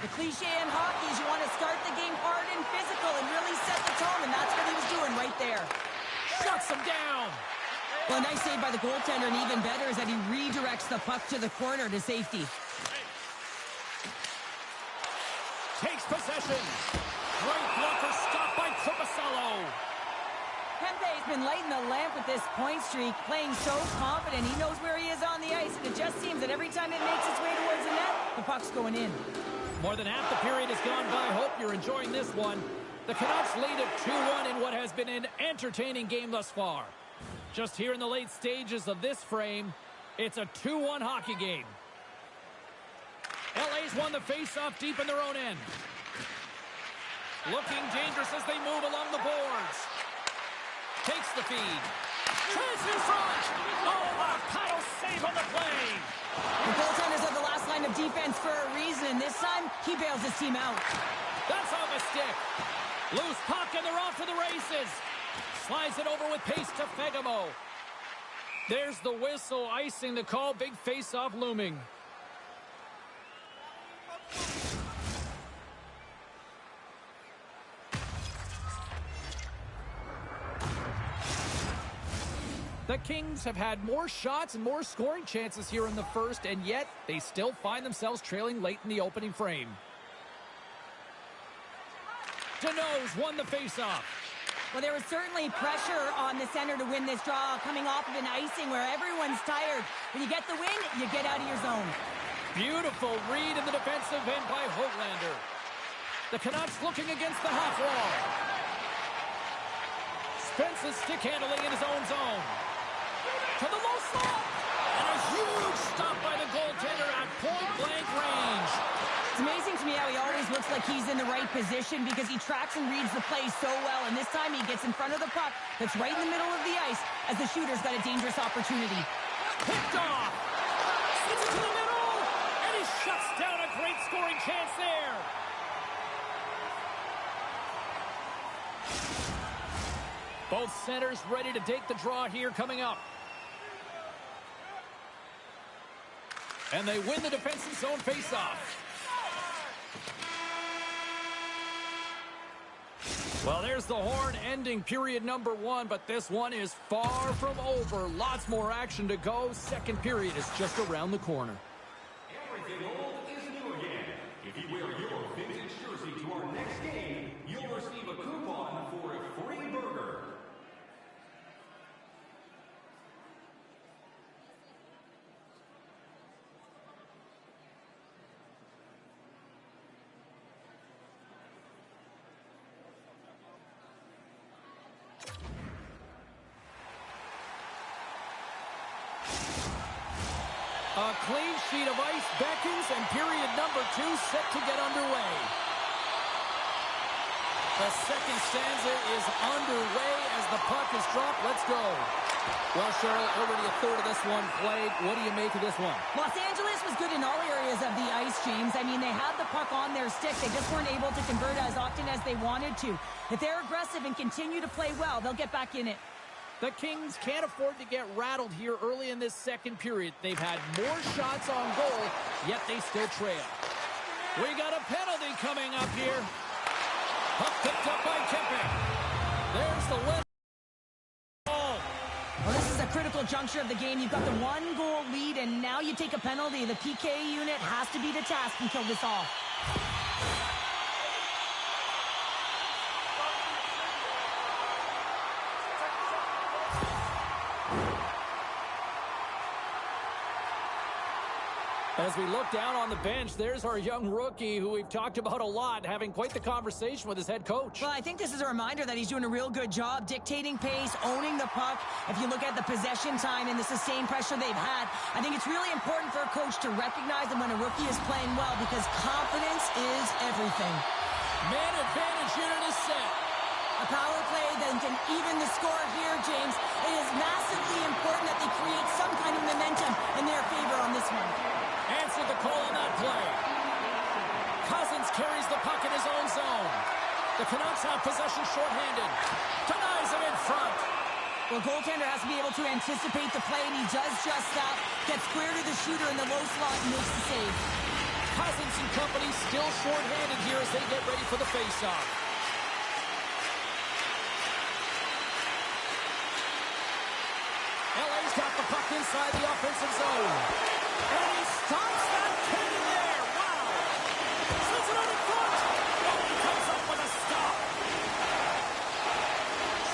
The cliche in hockey is you want to start the game hard and physical and really set the tone, and that's what he was doing right there. Shuts him down. Well, a nice save by the goaltender, and even better is that he redirects the puck to the corner to safety. Takes possession. Great blocker stop by Korpisalo. Kempe's been lighting the lamp with this point streak, playing so confident. He knows where he is on the ice, and it just seems that every time it makes its way towards the net, the puck's going in. More than half the period has gone by. Hope you're enjoying this one. The Canucks lead at 2-1 in what has been an entertaining game thus far. Just here in the late stages of this frame, it's a 2-1 hockey game. LA's won the face-off deep in their own end. Looking dangerous as they move along the boards. Takes the feed. Tries in front. Oh, what a paddle save on the play. The goaltenders are the last line of defense for a reason. This time, he bails his team out. That's off a stick. Loose puck, and they're off to the races. Slides it over with pace to Fegamo. There's the whistle, icing the call. Big face-off looming. The Kings have had more shots and more scoring chances here in the first, and yet they still find themselves trailing late in the opening frame. Deneau's won the faceoff. Well, there was certainly pressure on the center to win this draw, coming off of an icing where everyone's tired. When you get the win, you get out of your zone. Beautiful read in the defensive end by Höglander. The Canucks looking against the half wall. Spence's stick handling in his own zone. To the low slot. And a huge stop by the goaltender at point-blank range. It's amazing to me how he always looks like he's in the right position because he tracks and reads the play so well. And this time he gets in front of the puck that's right in the middle of the ice as the shooter's got a dangerous opportunity. Picked off. Sends it to the middle. And he shuts down a great scoring chance there. Both centers ready to take the draw here coming up. And they win the defensive zone faceoff. Well, there's the horn ending period number 1, but this one is far from over. Lots more action to go. Second period is just around the corner. Everything old is new again. If you wear your vintage jersey to our next game, you'll receive a coupon for a free burger. A clean sheet of ice beckons, and period number 2 set to get underway. The second stanza is underway as the puck is dropped. Let's go. Well, Cheryl, already a third of this one played. What do you make of this one? Los Angeles was good in all areas of the ice, James. I mean, they had the puck on their stick. They just weren't able to convert as often as they wanted to. If they're aggressive and continue to play well, they'll get back in it. The Kings can't afford to get rattled here early in this second period. They've had more shots on goal, yet they still trail. We got a penalty coming up here. Puck picked up by Kempe. There's the win. Well, this is a critical juncture of the game. You've got the 1-goal lead, and now you take a penalty. The PK unit has to be the task and kill this off. As we look down on the bench, there's our young rookie who we've talked about a lot, having quite the conversation with his head coach. Well, I think this is a reminder that he's doing a real good job dictating pace, owning the puck. If you look at the possession time and the sustained pressure they've had, I think it's really important for a coach to recognize them when a rookie is playing well because confidence is everything. Man advantage unit is set. A power play that can even the score here, James. It is massively important that they create some kind of momentum in their favor on this one. Answered the call on that play. Cousins carries the puck in his own zone. The Canucks have possession shorthanded. Denies him in front. Well, goaltender has to be able to anticipate the play, and he does just that. Gets square to the shooter in the low slot and makes the save. Cousins and company still shorthanded here as they get ready for the faceoff. LA's got the puck inside the offensive zone. And he stops that kid in there. Wow. Sends it out in front. Oh, he comes up with a stop.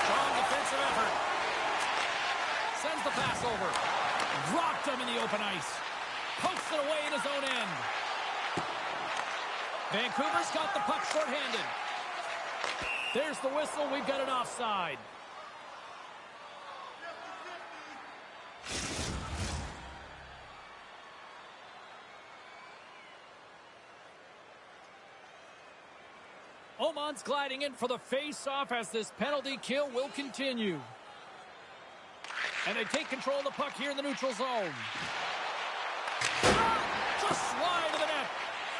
Strong defensive effort. Sends the pass over. Dropped him in the open ice. Pokes it away in his own end. Vancouver's got the puck shorthanded. There's the whistle. We've got an offside. Oman's gliding in for the face-off as this penalty kill will continue. And they take control of the puck here in the neutral zone. Just slide to the net.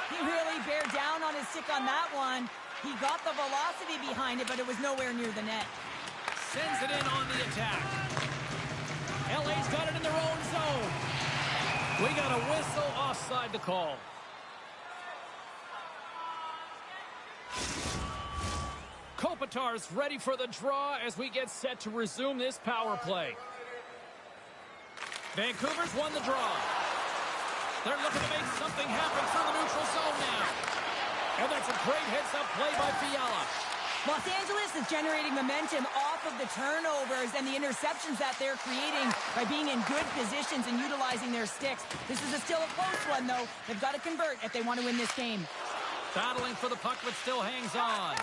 He really bared down on his stick on that one. He got the velocity behind it, but it was nowhere near the net. Sends it in on the attack. LA's got it in their own zone. We got a whistle offside the call. Kopitar's ready for the draw as we get set to resume this power play. Vancouver's won the draw. They're looking to make something happen through the neutral zone now. And that's a great heads-up play by Fiala. Los Angeles is generating momentum off of the turnovers and the interceptions that they're creating by being in good positions and utilizing their sticks. This is still a close one, though. They've got to convert if they want to win this game. Battling for the puck, but still hangs on.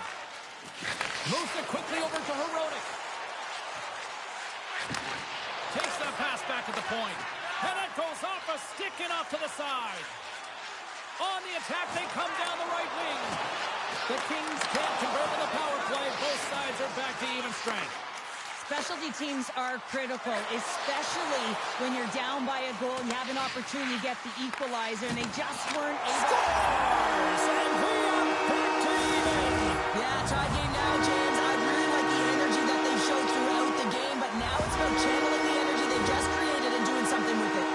Moves it quickly over to Herodic. Takes that pass back at the point. And it goes off a stick and off to the side. On the attack, they come down the right wing. The Kings can't convert to the power play. Both sides are back to even strength. Specialty teams are critical, especially when you're down by a goal and you have an opportunity to get the equalizer, and they just weren't able. Scores! And we are back to even. Yeah, tie game now, James. I really like the energy that they showed throughout the game, but now it's about channeling the energy they just created and doing something with it.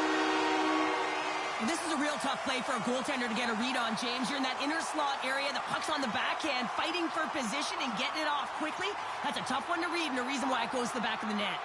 This is a real tough play for a goaltender to get a read on, James. You're in that inner slot area. The puck's on the backhand, fighting for position and getting it off quickly. That's a tough one to read and a reason why it goes to the back of the net.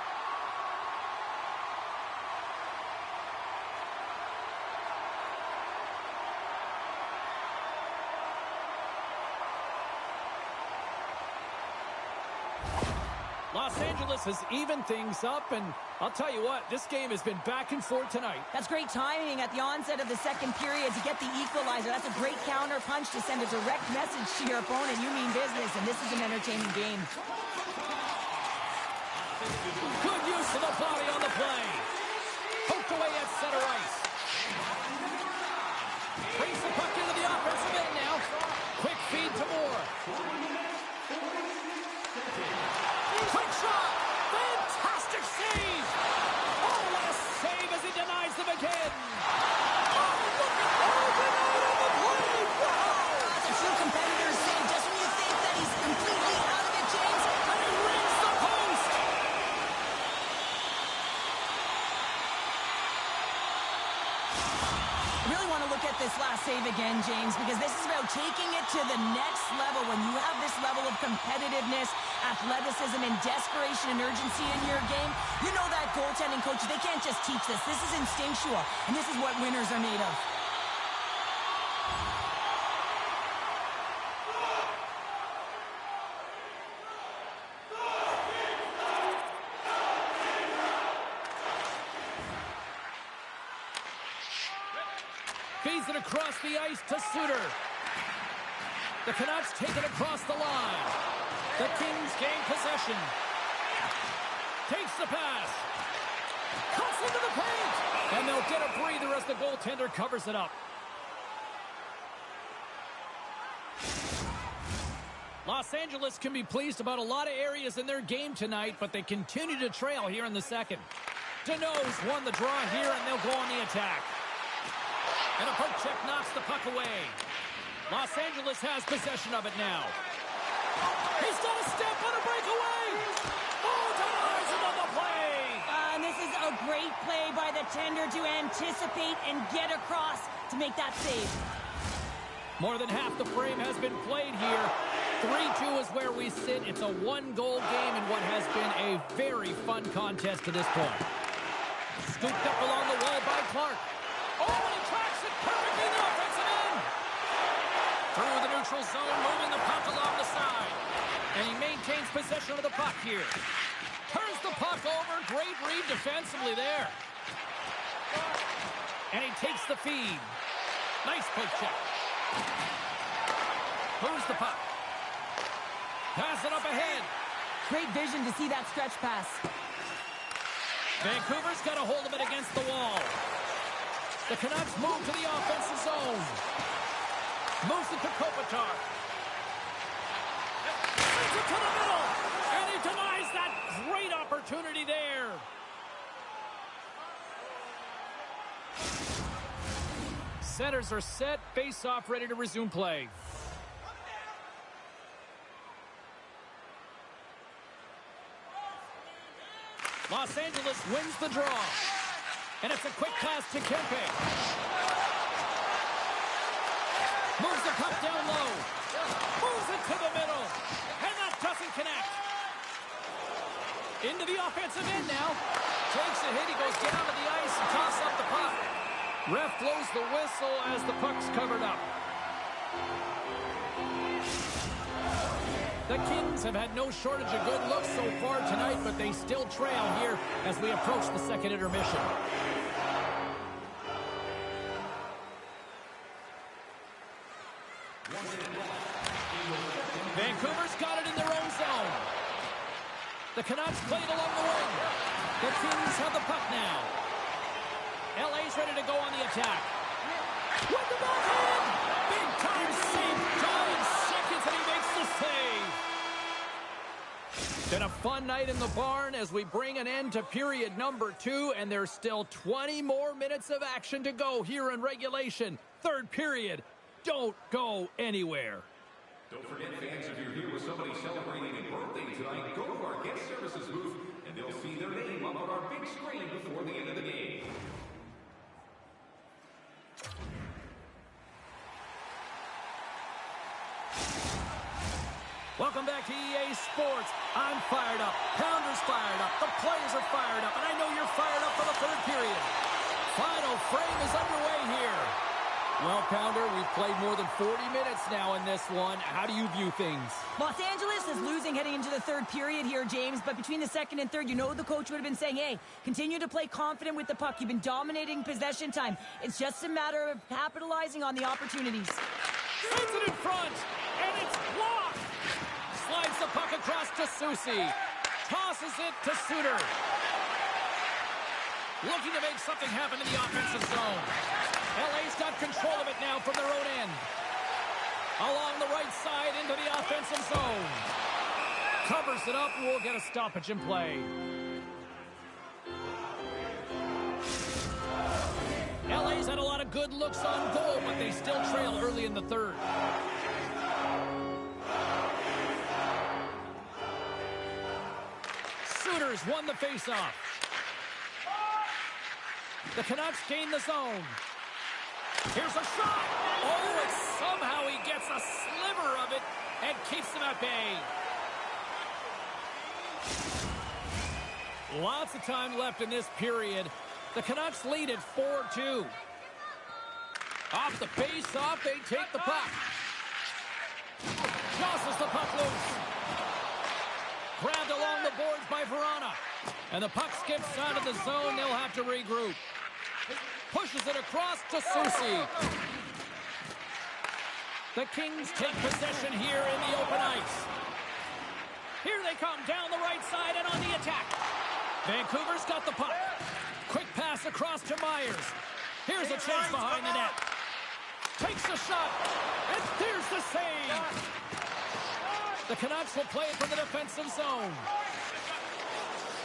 Los Angeles has evened things up, and I'll tell you what, this game has been back and forth tonight. That's great timing at the onset of the second period to get the equalizer. That's a great counter punch to send a direct message to your opponent. You mean business, and this is an entertaining game. Good use of the body on the play. Poked away at center ice. Brings the puck into the offensive end now. Quick feed to Moore. Quick shot! Fantastic save! Oh, what a save as he denies them again! Oh, look at the play! Wow! That's a true competitor's save. Just when you think that he's completely out of it, James. And he rings the post! I really want to look at this last save again, James, because this is about taking it to the next level. When you have this level of competitiveness, athleticism, and desperation and urgency in your game, you know that goaltending coaches, they can't just teach this. This is instinctual, and this is what winners are made of. Feeds it across the ice to Suter. The Canucks take it across the line. The Kings gain possession. Takes the pass. Cuts into the paint. And they'll get a breather as the goaltender covers it up. Los Angeles can be pleased about a lot of areas in their game tonight, but they continue to trail here in the second. Deneau's won the draw here, and they'll go on the attack. And a poke check knocks the puck away. Los Angeles has possession of it now. He's got a step on a breakaway. Oh, denies another play. And this is a great play by the tender to anticipate and get across to make that save. More than half the frame has been played here. 3-2 is where we sit. It's a one-goal game in what has been a very fun contest to this point. Scooped up along the wall by Clark. Oh, and he tracks it perfectly in the offensive end. Through the neutral zone, moving the puck along the side. And he maintains possession of the puck here. Turns the puck over. Great read defensively there. And he takes the feed. Nice poke check. Moves the puck. Pass it up ahead. Great vision to see that stretch pass. Vancouver's got a hold of it against the wall. The Canucks move to the offensive zone. Moves it to Kopitar. Sends it to the middle. And he denies that great opportunity there. Centers are set. Face-off ready to resume play. Los Angeles wins the draw. And it's a quick pass to Kempe. Moves the puck down low. Moves it to the middle. And that doesn't connect. Into the offensive end now. Takes a hit. He goes down to the ice and tosses up the puck. Ref blows the whistle as the puck's covered up. The Kings have had no shortage of good looks so far tonight, but they still trail here as we approach the second intermission. Vancouver's got it in their own zone. The Canucks played along the wing. The Kings have the puck now. LA's ready to go on the attack. With the backhand! Big time save. Down in seconds, and he makes the save. Been a fun night in the barn as we bring an end to period number 2, and there's still 20 more minutes of action to go here in regulation. Third period. Don't go anywhere. Don't forget, fans, if you're here with somebody celebrating a birthday tonight, go to our guest services booth, and they'll see their name up on our big screen before the end of the game. Welcome back to EA Sports. I'm fired up. Pounder's fired up. The players are fired up. And I know you're fired up for the third period. Final frame is underway here. Well, Pounder, we've played more than 40 minutes now in this one. How do you view things? Los Angeles is losing heading into the third period here, James. But between the second and third, you know the coach would have been saying, hey, continue to play confident with the puck. You've been dominating possession time. It's just a matter of capitalizing on the opportunities. Sends it in front. And it's blocked. Slides the puck across to Susie. Tosses it to Suter. Looking to make something happen in the offensive zone. LA's got control of it now from their own end. Along the right side into the offensive zone. Covers it up and we'll get a stoppage in play. LA's had a lot of good looks on goal, but they still trail early in the third. Suter's won the faceoff. The Canucks gain the zone. Here's a shot. Oh, and somehow he gets a sliver of it and keeps them at bay. Lots of time left in this period. The Canucks lead at 4-2. Off the face-off, they take the puck. Tosses the puck loose. Grabbed along the boards by Verona. And the puck skips out of the zone. They'll have to regroup. Pushes it across to Susie. The Kings take possession here in the open ice. Here they come down the right side and on the attack. Vancouver's got the puck. Quick pass across to Myers. Here's a chance behind the net. Takes the shot. And there's the save. The Canucks will play it from the defensive zone.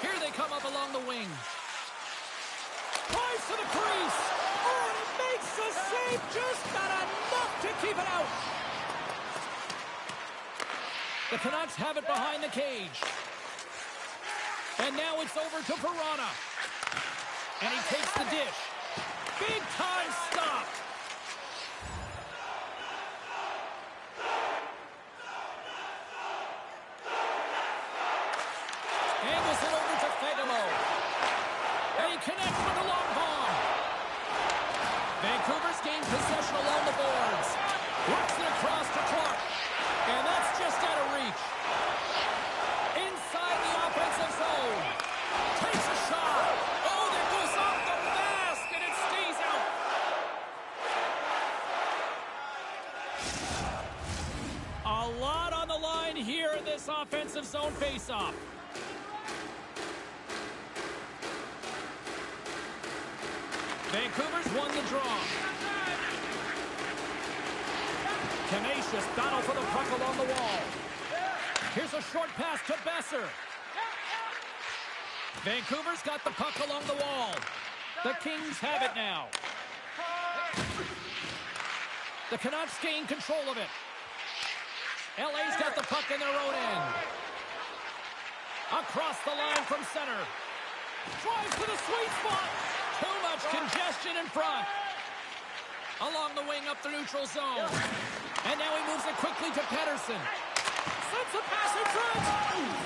Here they come up along the wing. Drives to the crease. Oh, and he makes the save. Just not enough to keep it out. The Canucks have it behind the cage. And now it's over to Piranha. And he takes the dish. Big time stop. Angles it over to Fagemo. And he connects with a long bomb. Vancouver's gained possession along the boards. Works it across to Clark. And that's just out of reach. Inside the offensive zone. Takes a shot. Oh, that goes off the mask, and it stays out. A lot on the line here in this offensive zone faceoff. Vancouver's won the draw. Tenacious battle for the puck along the wall. Here's a short pass to Besser. Vancouver's got the puck along the wall. The Kings have it now. The Canucks gain control of it. LA's got the puck in their own end. Across the line from center. Drives to the sweet spot. Too much congestion in front. Along the wing up the neutral zone. And now he moves it quickly to Pettersson. Sends a pass in front.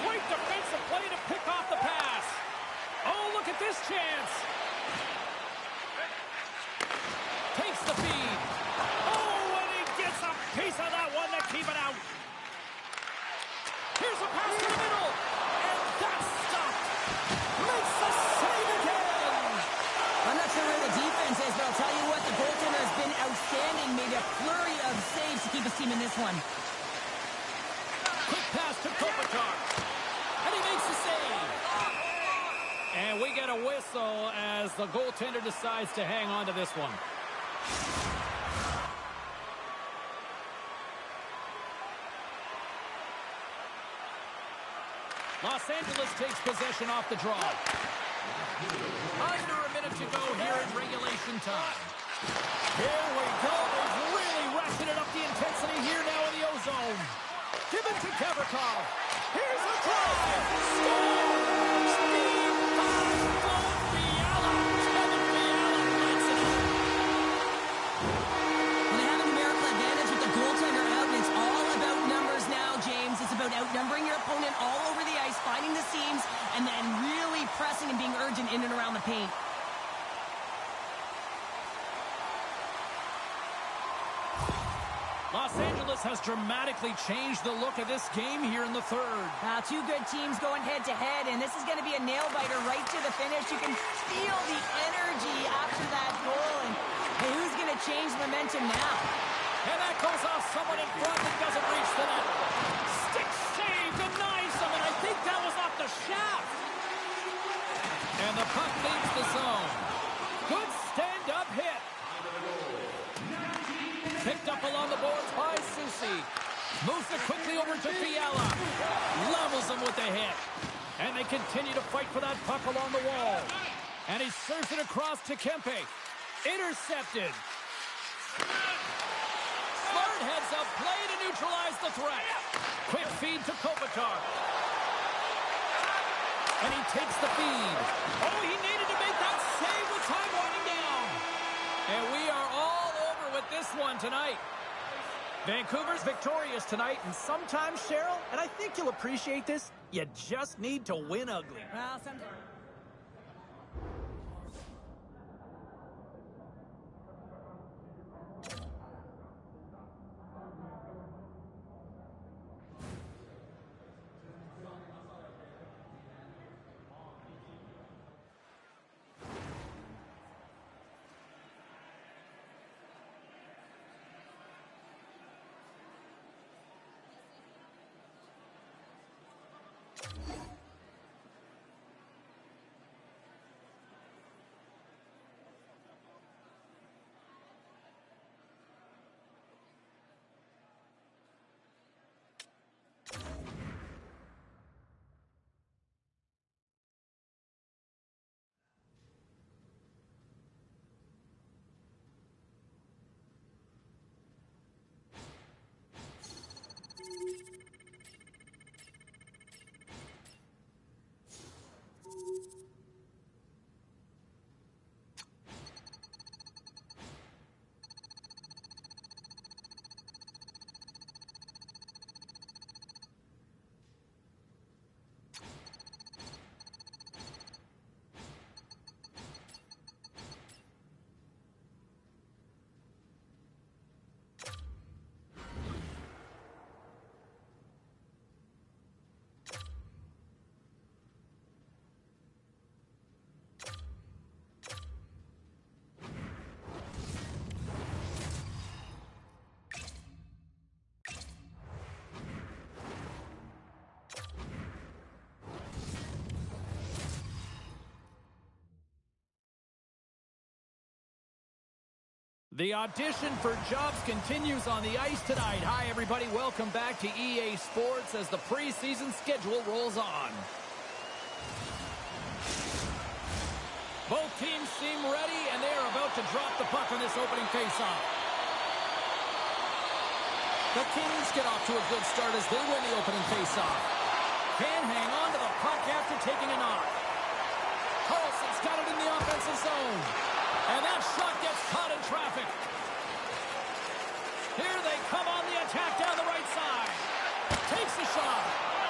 Great defensive play to pick off the pass. Oh, look at this chance. Takes the feed. Oh, and he gets a piece of that one to keep it out. Here's a pass to the middle. And that's stopped. Makes the save again. I'm not sure where the defense is, but I'll tell you what, the goaltender has been outstanding. Made a flurry of saves to keep his team in this one. Quick pass to Kopitar. And he makes the save. And we get a whistle as the goaltender decides to hang on to this one. Los Angeles takes possession off the draw. Under a minute to go here in regulation time. Here we go. They've really ratcheted up the intensity here now in the O-zone. Given to Gavrikov. Here's a drive. Score! Steve Fiala. Kevin Fiala lights it up. Well, they have a numerical advantage with the goaltender out, and it's all about numbers now, James. It's about outnumbering your opponent all over the ice, finding the seams, and then really pressing and being urgent in and around the paint. Los Angeles has dramatically changed the look of this game here in the third. Two good teams going head-to-head, and this is going to be a nail-biter right to the finish. You can feel the energy after that goal, and hey, who's going to change momentum now? And that goes off someone in front that doesn't reach the net. Stick save denies him, and I think that was off the shaft. And the puck leaves the zone. Good stand-up hit. Picked up along the boards by Soucy. Moves it quickly over to Fiala. Levels him with the hit. And they continue to fight for that puck along the wall. And he serves it across to Kempe. Intercepted. Smart heads up play to neutralize the threat. Quick feed to Kopitar. And he takes the feed. Oh, he needed to make that save with time winding down. And we are all over with this one tonight. Vancouver's victorious tonight, and sometimes, Cheryl, and I think you'll appreciate this, you just need to win ugly. Well, sometimes... The audition for jobs continues on the ice tonight. Hi, everybody. Welcome back to EA Sports as the preseason schedule rolls on. Both teams seem ready, and they are about to drop the puck on this opening faceoff. The Kings get off to a good start as they win the opening faceoff. Can hang on to the puck after taking a knock. Carlson's got it in the offensive zone. And that shot gets caught in traffic. Here they come on the attack down the right side. Takes the shot.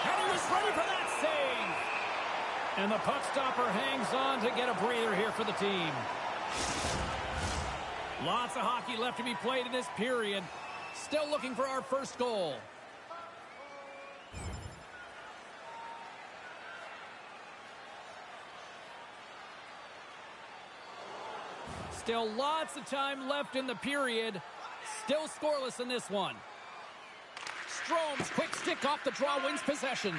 And he was ready for that save. And the puck stopper hangs on to get a breather here for the team. Lots of hockey left to be played in this period. Still looking for our first goal. Still lots of time left in the period. Still scoreless in this one. Strome's quick stick off the draw wins possession.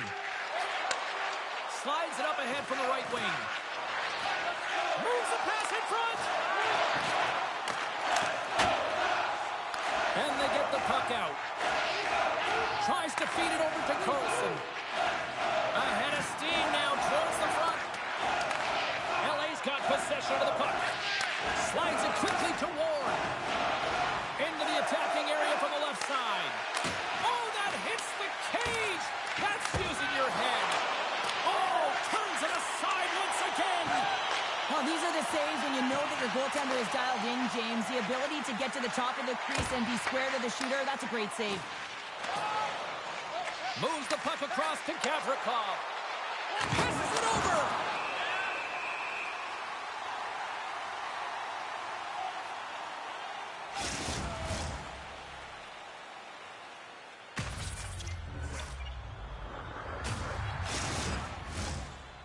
Slides it up ahead from the right wing. Moves the pass in front. And they get the puck out. Tries to feed it over to Carlson. Ahead of steam now towards the front. LA's got possession of the puck. Slides it quickly to Ward. Into the attacking area from the left side. Oh, that hits the cage. That's using your head. Oh, turns it aside once again. Well, these are the saves when you know that your goaltender is dialed in, James. The ability to get to the top of the crease and be square to the shooter, that's a great save. Moves the puck across to Gavrikov. Passes it over.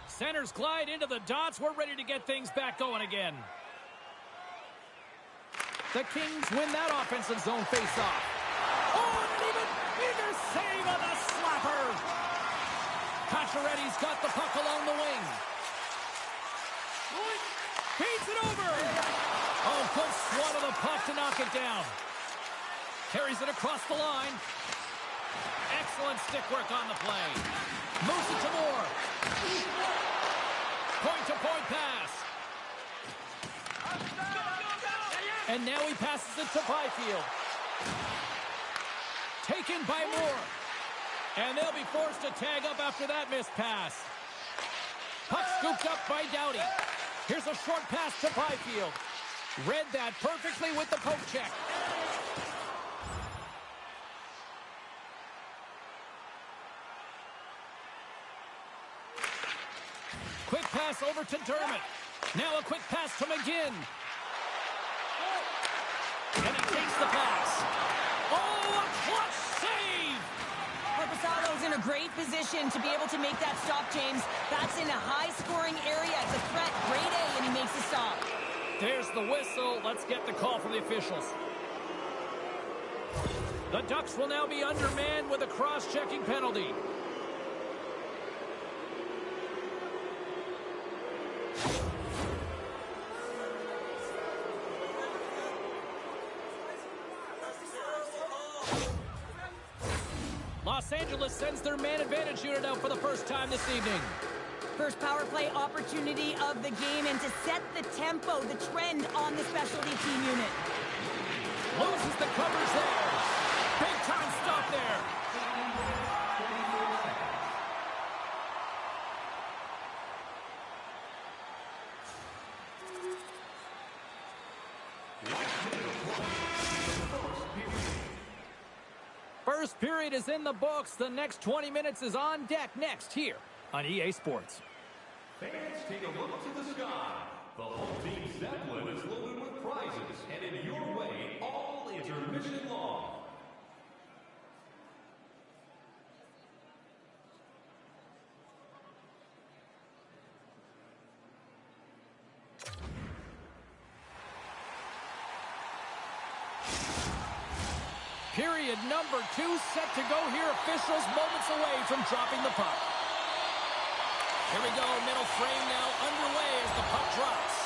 Centers glide into the dots. We're ready to get things back going again. The Kings win that offensive zone faceoff. Oh, and even bigger save on the slapper. Pacioretty's got the puck along the wing. Feeds it over. Oh, good swat of the puck to knock it down. Carries it across the line. Excellent stick work on the play. Moves it to Moore. Point-to-point pass. And now he passes it to Byfield. Taken by Moore. And they'll be forced to tag up after that missed pass. Puck scooped up by Doughty. Here's a short pass to Byfield. Read that perfectly with the poke check. Quick pass over to Dermott. Now a quick pass to McGinn. And he takes the pass. Oh, a clutch save! Korpisalo's in a great position to be able to make that stop, James. That's in a high-scoring area. It's a threat. Grade A, and he makes the stop. There's the whistle. Let's get the call from the officials. The Ducks will now be undermanned with a cross-checking penalty. Los Angeles sends their man advantage unit out for the first time this evening. First power play opportunity of the game, and to set the tempo, the trend on the specialty team unit. Loses the covers there. Big time stop there. First period is in the books. The next 20 minutes is on deck next here on EA Sports. Fans, take a look to the sky. The home team Zeppelin is loaded with prizes, headed your way all intermission long. Period number 2 set to go here. Officials moments away from dropping the puck. Here we go. Middle frame now underway as the puck drops.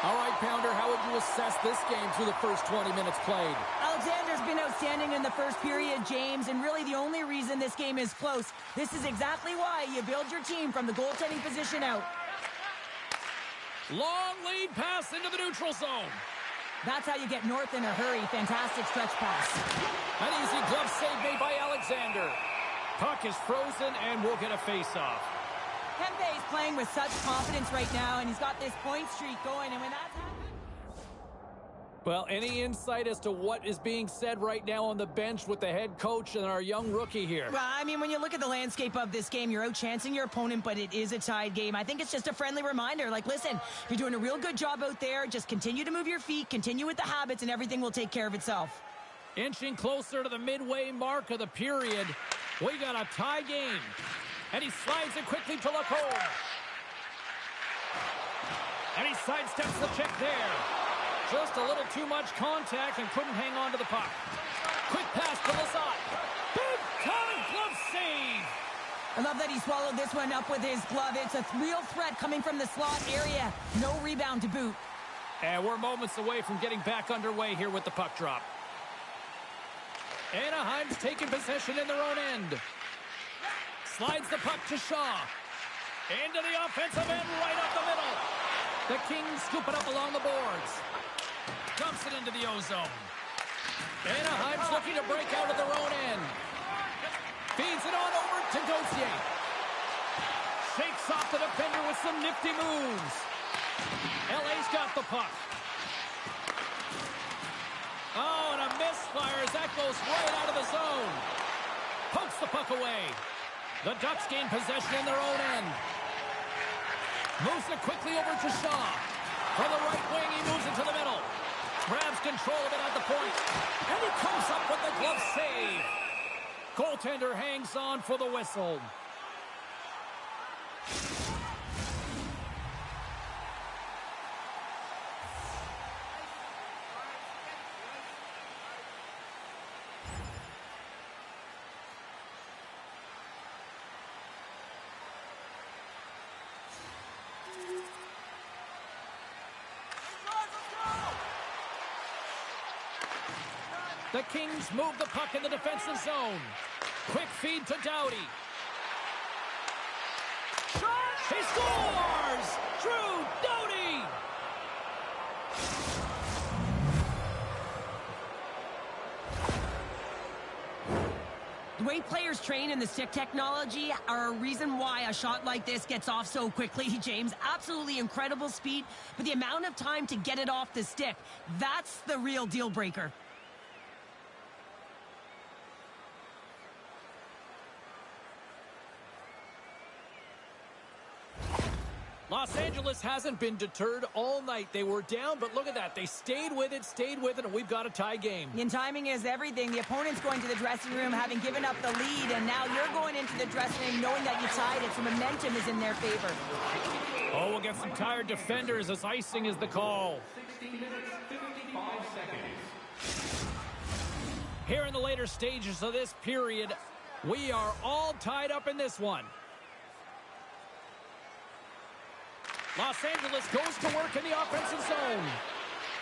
All right, Pounder, how would you assess this game through the first 20 minutes played? Alexander's been outstanding in the first period, James, and really the only reason this game is close. This is exactly why you build your team from the goaltending position out. Long lead pass into the neutral zone. That's how you get north in a hurry. Fantastic stretch pass. An easy glove save made by Alexander. Puck is frozen, and we'll get a face-off. Kempe is playing with such confidence right now, and he's got this point streak going, and when that's happened... Well, any insight as to what is being said right now on the bench with the head coach and our young rookie here? Well, I mean, when you look at the landscape of this game, you're outchancing your opponent, but it is a tied game. I think it's just a friendly reminder. Like, listen, you're doing a real good job out there. Just continue to move your feet, continue with the habits, and everything will take care of itself. Inching closer to the midway mark of the period. We got a tie game. And he slides it quickly to Lacombe. And he sidesteps the check there. Just a little too much contact and couldn't hang on to the puck. Quick pass to Lazat. Big time glove save. I love that he swallowed this one up with his glove. It's a real threat coming from the slot area. No rebound to boot. And we're moments away from getting back underway here with the puck drop. Anaheim's taking possession in their own end. Slides the puck to Shaw. Into the offensive end, right up the middle. The Kings scoop it up along the boards. Dumps it into the O-zone. Anaheim's looking to break out of their own end. Feeds it on over to Gauthier. Shakes off the defender with some nifty moves. LA's got the puck. Oh, and a misfire as that goes right out of the zone. Pokes the puck away. The Ducks gain possession in their own end. Moves it quickly over to Shaw. From the right wing, he moves it to the middle. Grabs control of it at the point. And he comes up with the glove save. Goaltender hangs on for the whistle. The Kings move the puck in the defensive zone. Quick feed to Doughty. He scores! Drew Doughty! The way players train in the stick technology are a reason why a shot like this gets off so quickly, James. Absolutely incredible speed, but the amount of time to get it off the stick, that's the real deal breaker. Los Angeles hasn't been deterred all night. They were down, but look at that. They stayed with it, and we've got a tie game. And timing is everything. The opponent's going to the dressing room having given up the lead, and now you're going into the dressing room knowing that you tied it, so momentum is in their favor. Oh, we'll get some tired defenders as icing is the call. 16 minutes, 55 seconds. Here in the later stages of this period, we are all tied up in this one. Los Angeles goes to work in the offensive zone.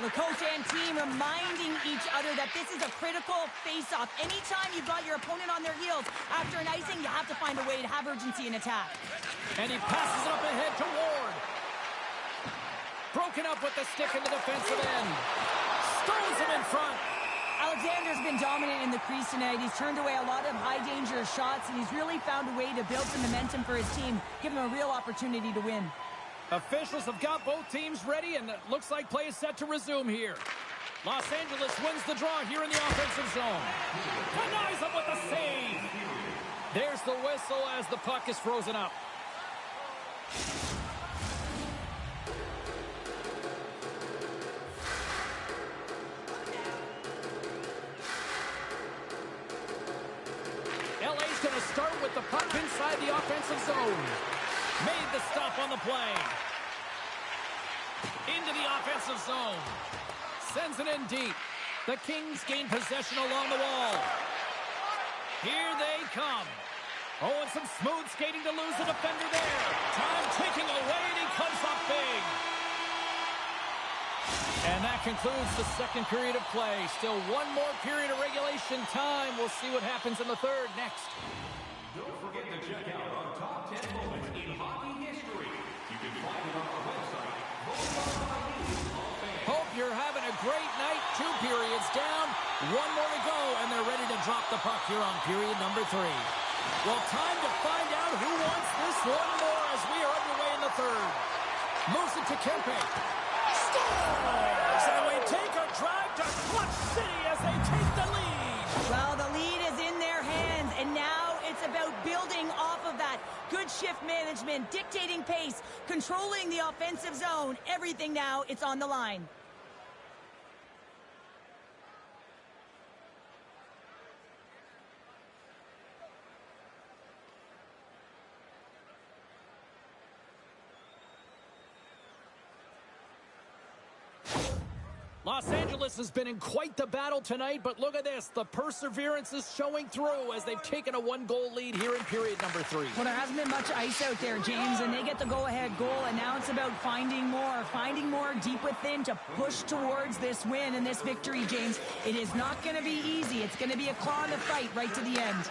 The coach and team reminding each other that this is a critical face-off. Anytime you've got your opponent on their heels, after an icing, you have to find a way to have urgency in attack. And he passes it up ahead to Ward. Broken up with the stick in the defensive end. Stones him in front. Alexander's been dominant in the crease tonight. He's turned away a lot of high-danger shots, and he's really found a way to build some momentum for his team, give him a real opportunity to win. Officials have got both teams ready, and it looks like play is set to resume here. Los Angeles wins the draw here in the offensive zone. Denies him with the save. There's the whistle as the puck is frozen up. LA's going to start with the puck inside the offensive zone. Made the stop on the play. Into the offensive zone. Sends it in deep. The Kings gain possession along the wall. Here they come. Oh, and some smooth skating to lose the defender there. Time ticking away, and he comes up big. That concludes the second period of play. Still one more period of regulation time. We'll see what happens in the third next. Don't forget to check out our top 10 moments in hockey history. You can find it on our website. Hope you're having a great night. 2 periods down. 1 more to go, and they're ready to drop the puck here on period number 3. Well, time to find out who wants this one more as we are underway in the third. Moves it to Kempe. Scores! And we take a drive to Clutch City as they take the lead. Well, the lead is in their hands, and now it's about building off of that. Good shift management, dictating pace, controlling the offensive zone. Everything now, it's on the line. Los Angeles has been in quite the battle tonight, but look at this. The perseverance is showing through as they've taken a 1-goal lead here in period number 3. Well, there hasn't been much ice out there, James, and they get the go-ahead goal, and now it's about finding more deep within to push towards this win and this victory, James. It is not going to be easy. It's going to be a claw in the fight right to the end.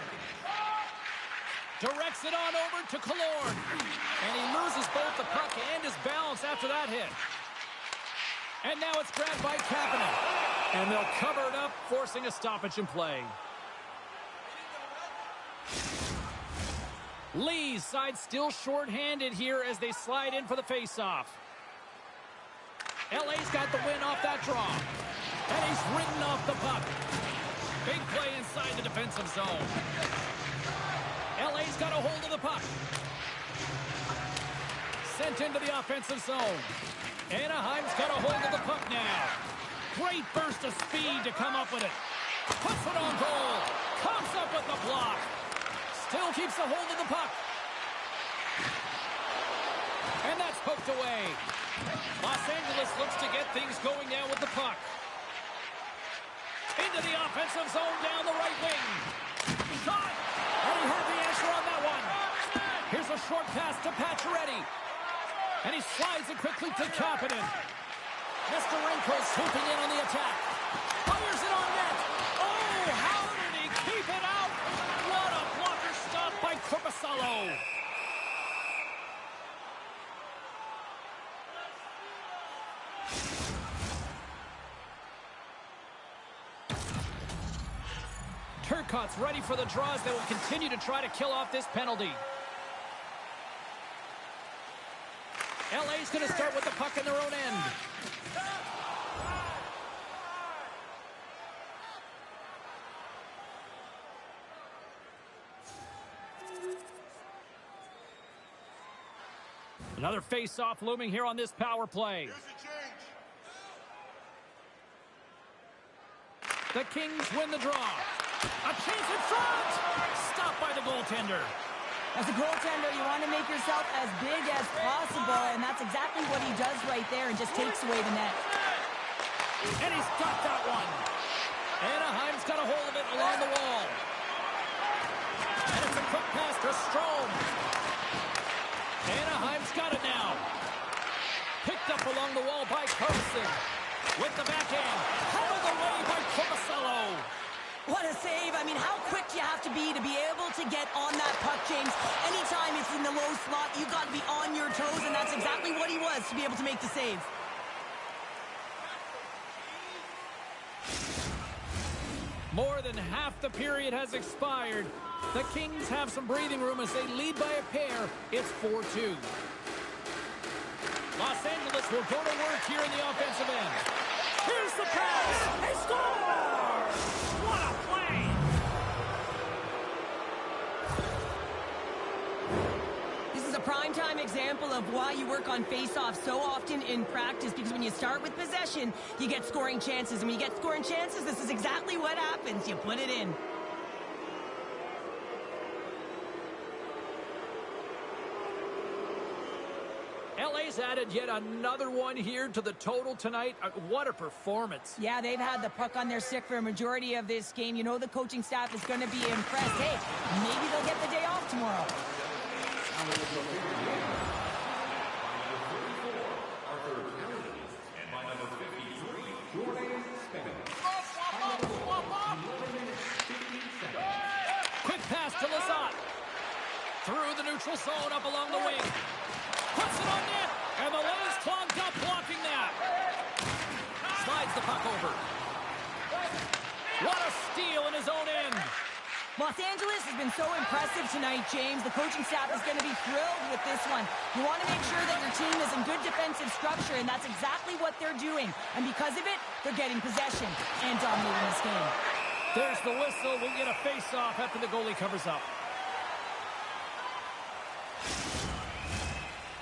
Directs it on over to Killorn, and he loses both the puck and his balance after that hit. And now it's grabbed by Kapanen. And they'll cover it up, forcing a stoppage in play. Lee's side still short-handed here as they slide in for the face-off. LA's got the win off that draw. And he's ridden off the puck. Big play inside the defensive zone. LA's got a hold of the puck. Sent into the offensive zone. Anaheim's got a hold of the puck now. Great burst of speed to come up with it. Puts it on goal. Comes up with the block. Still keeps a hold of the puck. And that's poked away. Los Angeles looks to get things going now with the puck. Into the offensive zone down the right wing. Shot! And he had the answer on that one. Here's a short pass to Pacioretty. And he slides it quickly to Kapanen. Nestorenko's swooping in on the attack. Fires it on net. Oh, how did he keep it out? What a blocker stop by Korpisalo. Turcotte's ready for the draws. They will continue to try to kill off this penalty. LA's going to start with the puck in their own end. Another face-off looming here on this power play. The Kings win the draw. A chance in front! Stopped by the goaltender. As a goaltender, you want to make yourself as big as possible, and that's exactly what he does right there and just takes away the net. And he's got that one. Anaheim's got a hold of it along the wall. And it's a quick pass to Strome. Anaheim's got it now. Picked up along the wall by Carlson. With the backhand. Held away by Korpisalo. What a save. I mean, how quick you have to be able to get on that puck, James. Anytime it's in the low slot, you've got to be on your toes, and that's exactly what he was to be able to make the save. More than half the period has expired. The Kings have some breathing room as they lead by a pair. It's 4-2. Los Angeles will go to work here in the offensive end. Here's the pass. They score! What a play! This is a primetime example of why you work on face-offs so often in practice, because when you start with possession, you get scoring chances. And when you get scoring chances, this is exactly what happens. You put it in. LA's added yet another one here to the total tonight. What a performance. Yeah, they've had the puck on their stick for a majority of this game. You know the coaching staff is going to be impressed. Hey, maybe they'll get the day off tomorrow. neutral zone up along the wing. Puts it on net, and the lane's clogged up blocking that. Slides the puck over. What a steal in his own end. Los Angeles has been so impressive tonight, James. The coaching staff is going to be thrilled with this one. You want to make sure that your team is in good defensive structure, and that's exactly what they're doing. And because of it, they're getting possession and dominating this game. There's the whistle. We'll get a face-off after the goalie covers up.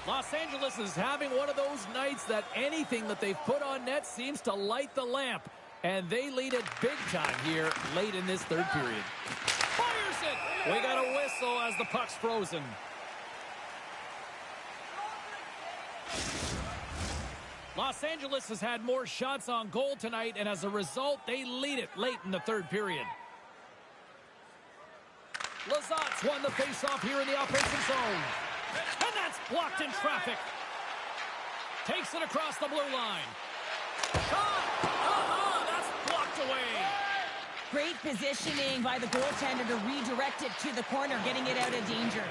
Los Angeles is having one of those nights that anything that they've put on net seems to light the lamp. And they lead it big time here late in this third period. Fires it! We got a whistle as the puck's frozen. Los Angeles has had more shots on goal tonight, and as a result, they lead it late in the third period. Lazat's won the faceoff here in the offensive zone. And that's blocked in traffic. Takes it across the blue line. Shot! That's blocked away. Great positioning by the goaltender to redirect it to the corner, getting it out of danger.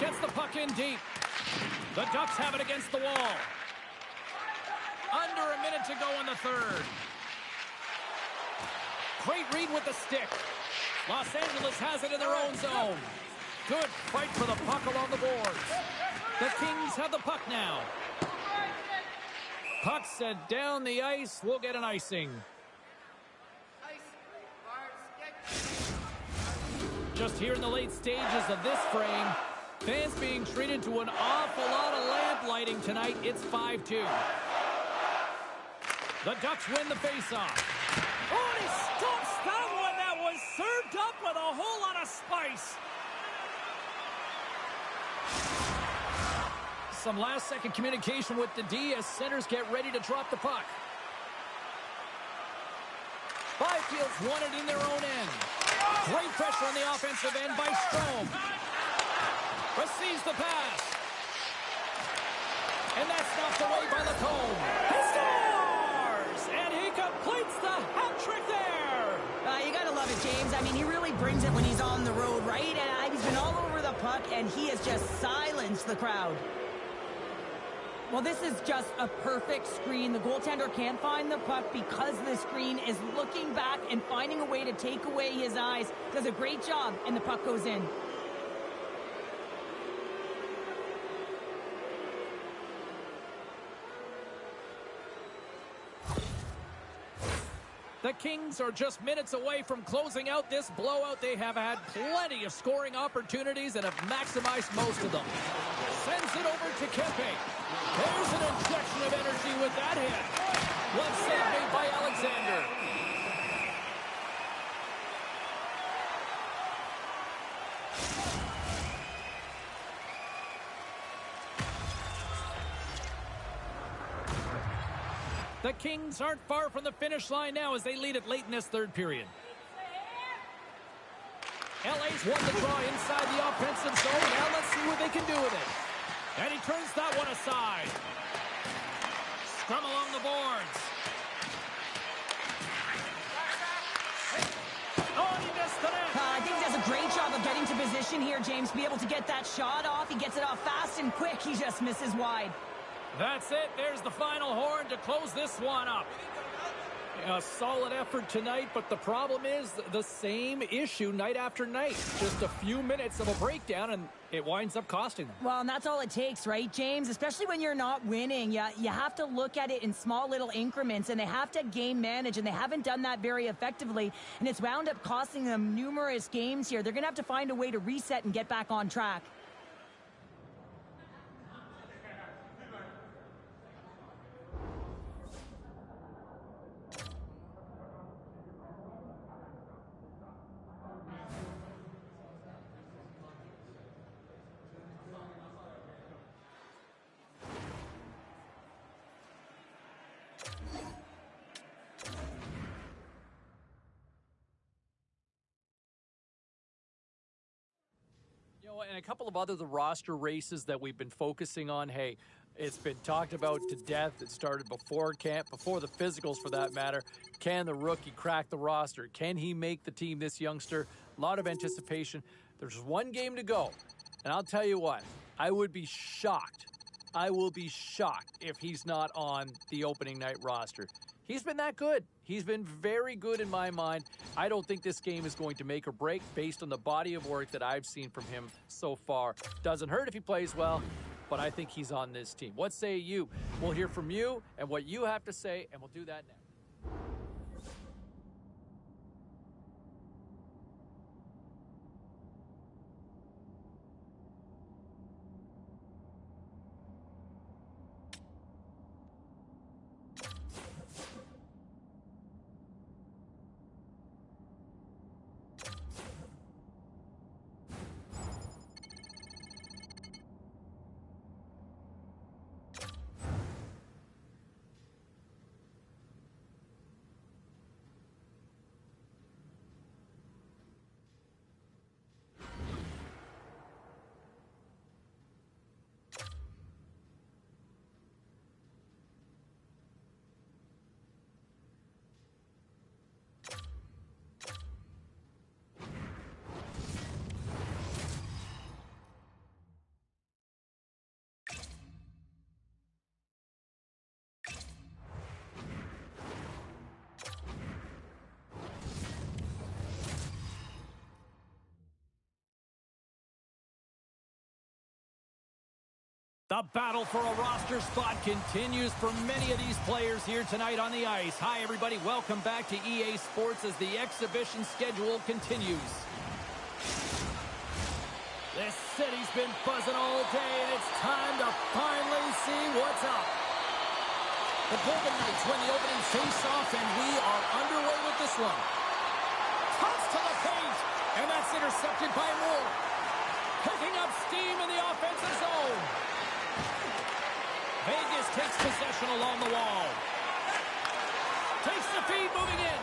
Gets the puck in deep. The Ducks have it against the wall. Under a minute to go in the third. Great read with the stick. Los Angeles has it in their own zone. Good fight for the puck along the boards. The Kings have the puck now. Puck sent down the ice. We'll get an icing. Just here in the late stages of this frame, fans being treated to an awful lot of lamp lighting tonight. It's 5-2. The Ducks win the faceoff. Oh, and he stops that one. That was served up with a whole lot of spice. Some last-second communication with the D as centers get ready to drop the puck. Byfield's won it in their own end. Great pressure on the offensive end by Strome. Receives the pass. And that's knocked away by Lacombe. He scores! And he completes the hat trick there. You got to love it, James. I mean, he really brings it when he's on the road, right? And he's been all over the puck, and he has just silenced the crowd. Well, this is just a perfect screen. The goaltender can't find the puck because the screen is looking back and finding a way to take away his eyes. Does a great job, and the puck goes in. The Kings are just minutes away from closing out this blowout. They have had plenty of scoring opportunities and have maximized most of them. Sends it over to Kempe. There's an injection of energy with that hit. One save made by Alexander. The Kings aren't far from the finish line now as they lead it late in this third period. LA's won the draw inside the offensive zone. Now let's see what they can do with it. And he turns that one aside. Scrum along the boards. Oh, and he missed the net. I think he does a great job of getting to position here, James. Be able to get that shot off. He gets it off fast and quick. He just misses wide. That's it. There's the final horn to close this one up. A solid effort tonight, but the problem is the same issue night after night. Just a few minutes of a breakdown, and it winds up costing them. Well, and that's all it takes, right, James? Especially when you're not winning. You have to look at it in small little increments, and they have to game manage, and they haven't done that very effectively, and it's wound up costing them numerous games here. They're going to have to find a way to reset and get back on track. And a couple of other roster races that we've been focusing on. Hey, it's been talked about to death. It started before camp, before the physicals for that matter. Can the rookie crack the roster? Can he make the team, this youngster? A lot of anticipation. There's one game to go. And I'll tell you what, I would be shocked. I will be shocked if he's not on the opening night roster. He's been that good. He's been very good in my mind. I don't think this game is going to make or break based on the body of work that I've seen from him so far. Doesn't hurt if he plays well, but I think he's on this team. What say you? We'll hear from you and what you have to say, and we'll do that next. The battle for a roster spot continues for many of these players here tonight on the ice. Hi, everybody. Welcome back to EA Sports as the exhibition schedule continues. This city's been buzzing all day, and it's time to finally see what's up. The Golden Knights win the opening face-off, and we are underway with this one. Toss to the paint, and that's intercepted by Moore. Picking up steam in the offensive zone. Vegas takes possession along the wall. Takes the feed, moving in.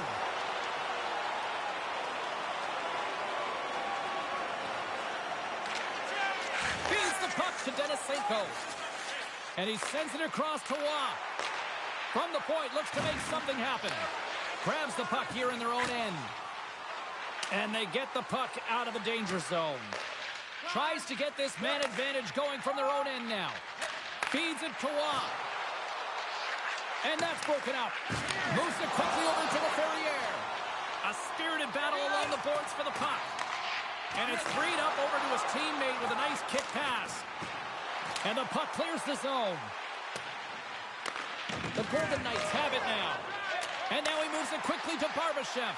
Feeds the puck to Denisenko. And he sends it across to Waugh. From the point, looks to make something happen. Grabs the puck here in their own end. And they get the puck out of the danger zone. Tries to get this man advantage going from their own end now. Feeds it to Waugh. And that's broken up. Moves it quickly over to Laferriere. A spirited battle along the boards for the puck. And it's freed up over to his teammate with a nice kick pass. And the puck clears the zone. The Golden Knights have it now. And now he moves it quickly to Barbashev.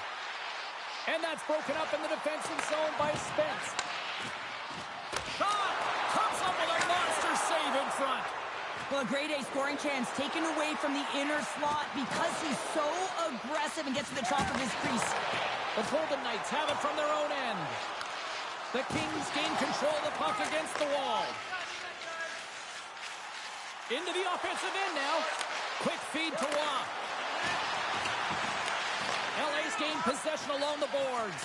And that's broken up in the defensive zone by Spence. Shot! Comes up with a monster save in front. Well, a grade A scoring chance taken away from the inner slot because he's so aggressive and gets to the top of his crease. The Golden Knights have it from their own end. The Kings gain control of the puck against the wall. Into the offensive end now. Quick feed to Waugh. LA's gained possession along the boards.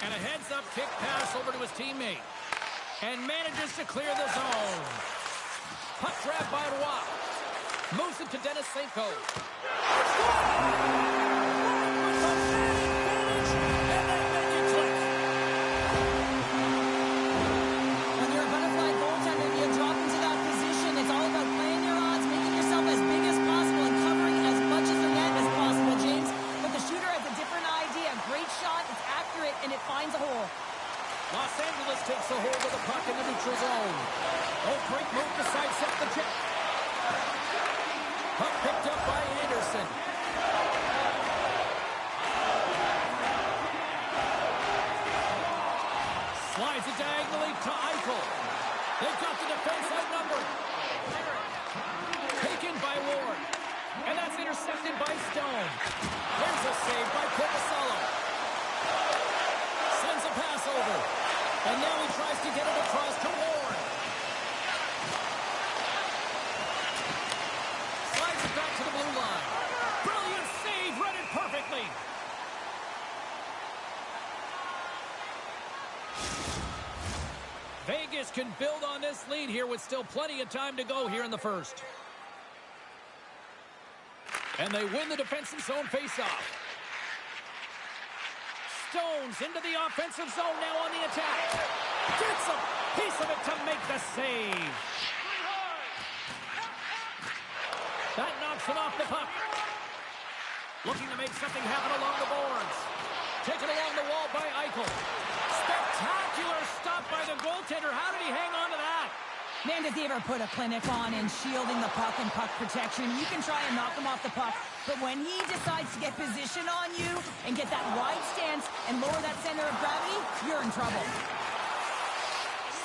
And a heads-up kick pass over to his teammate. And manages to clear the zone. Puck grab by Roy. Moves it to Denisenko. And they make it click. When you're a butterfly goaltender and you drop into that position, it's all about playing your odds, making yourself as big as possible, and covering as much of the net as possible, James. But the shooter has a different idea. Great shot, it's accurate, and it finds a hole. Los Angeles takes a hold of the puck in the neutral zone. Oh, great move to sidestep the check. Puck picked up by Anderson. Slides it diagonally to Eichel. They've got the defense outnumbered. Taken by Ward. And that's intercepted by Stone. There's a save by Corpusalo. Sends a pass over. And now he tries to get it across to Ward. Slides it back to the blue line. Brilliant save, read it perfectly. Vegas can build on this lead here with still plenty of time to go here in the first. And they win the defensive zone faceoff. Stones into the offensive zone now on the attack. Gets a piece of it to make the save. That knocks him off the puck. Looking to make something happen along the boards. Taken along the wall by Eichel. Spectacular stop by the goaltender. How did he hang on to that? Man, does he ever put a clinic on in shielding the puck and puck protection. You can try and knock him off the puck, but when he decides to get position on you and get that wide stance and lower that center of gravity, you're in trouble.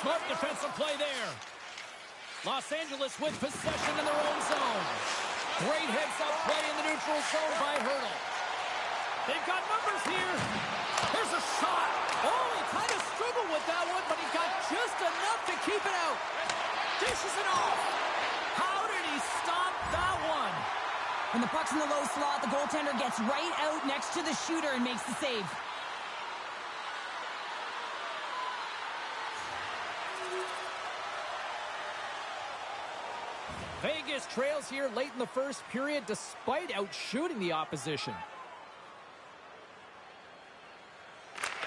Smart defensive play there. Los Angeles with possession in their own zone. Great heads-up play in the neutral zone by Hurdle. They've got numbers here. There's a shot. Oh, he kind of struggled with that one, but he got just enough to keep it out. Dishes it off. How did he stop that one? When the puck's in the low slot, the goaltender gets right out next to the shooter and makes the save. Vegas trails here late in the first period despite outshooting the opposition.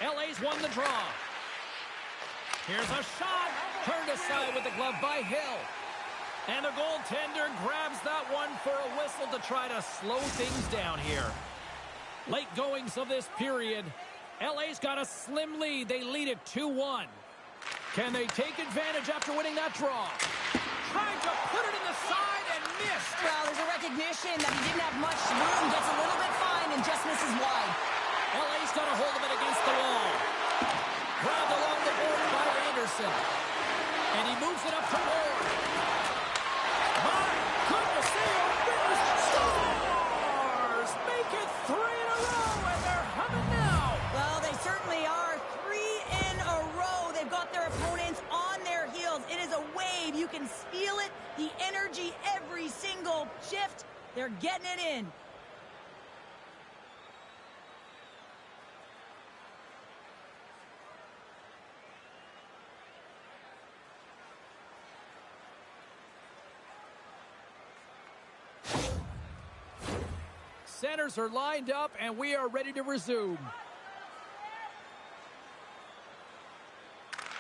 LA's won the draw. Here's a shot. Turned aside with the glove by Hill. And the goaltender grabs that one for a whistle to try to slow things down here. Late goings of this period. LA's got a slim lead. They lead it 2-1. Can they take advantage after winning that draw? Trying to put it in the side and missed. Well, there's a recognition that he didn't have much room. Gets a little bit fine and just misses wide. LA's got a hold of it against the wall. Grabbed along the board by Anderson. And he moves it up to Ward. My goodness, they are finished. Stars make it 3 in a row, and they're humming now. Well, they certainly are. 3 in a row. They've got their opponents on their heels. It is a wave. You can feel it. The energy every single shift. They're getting it in. Centers are lined up, and we are ready to resume.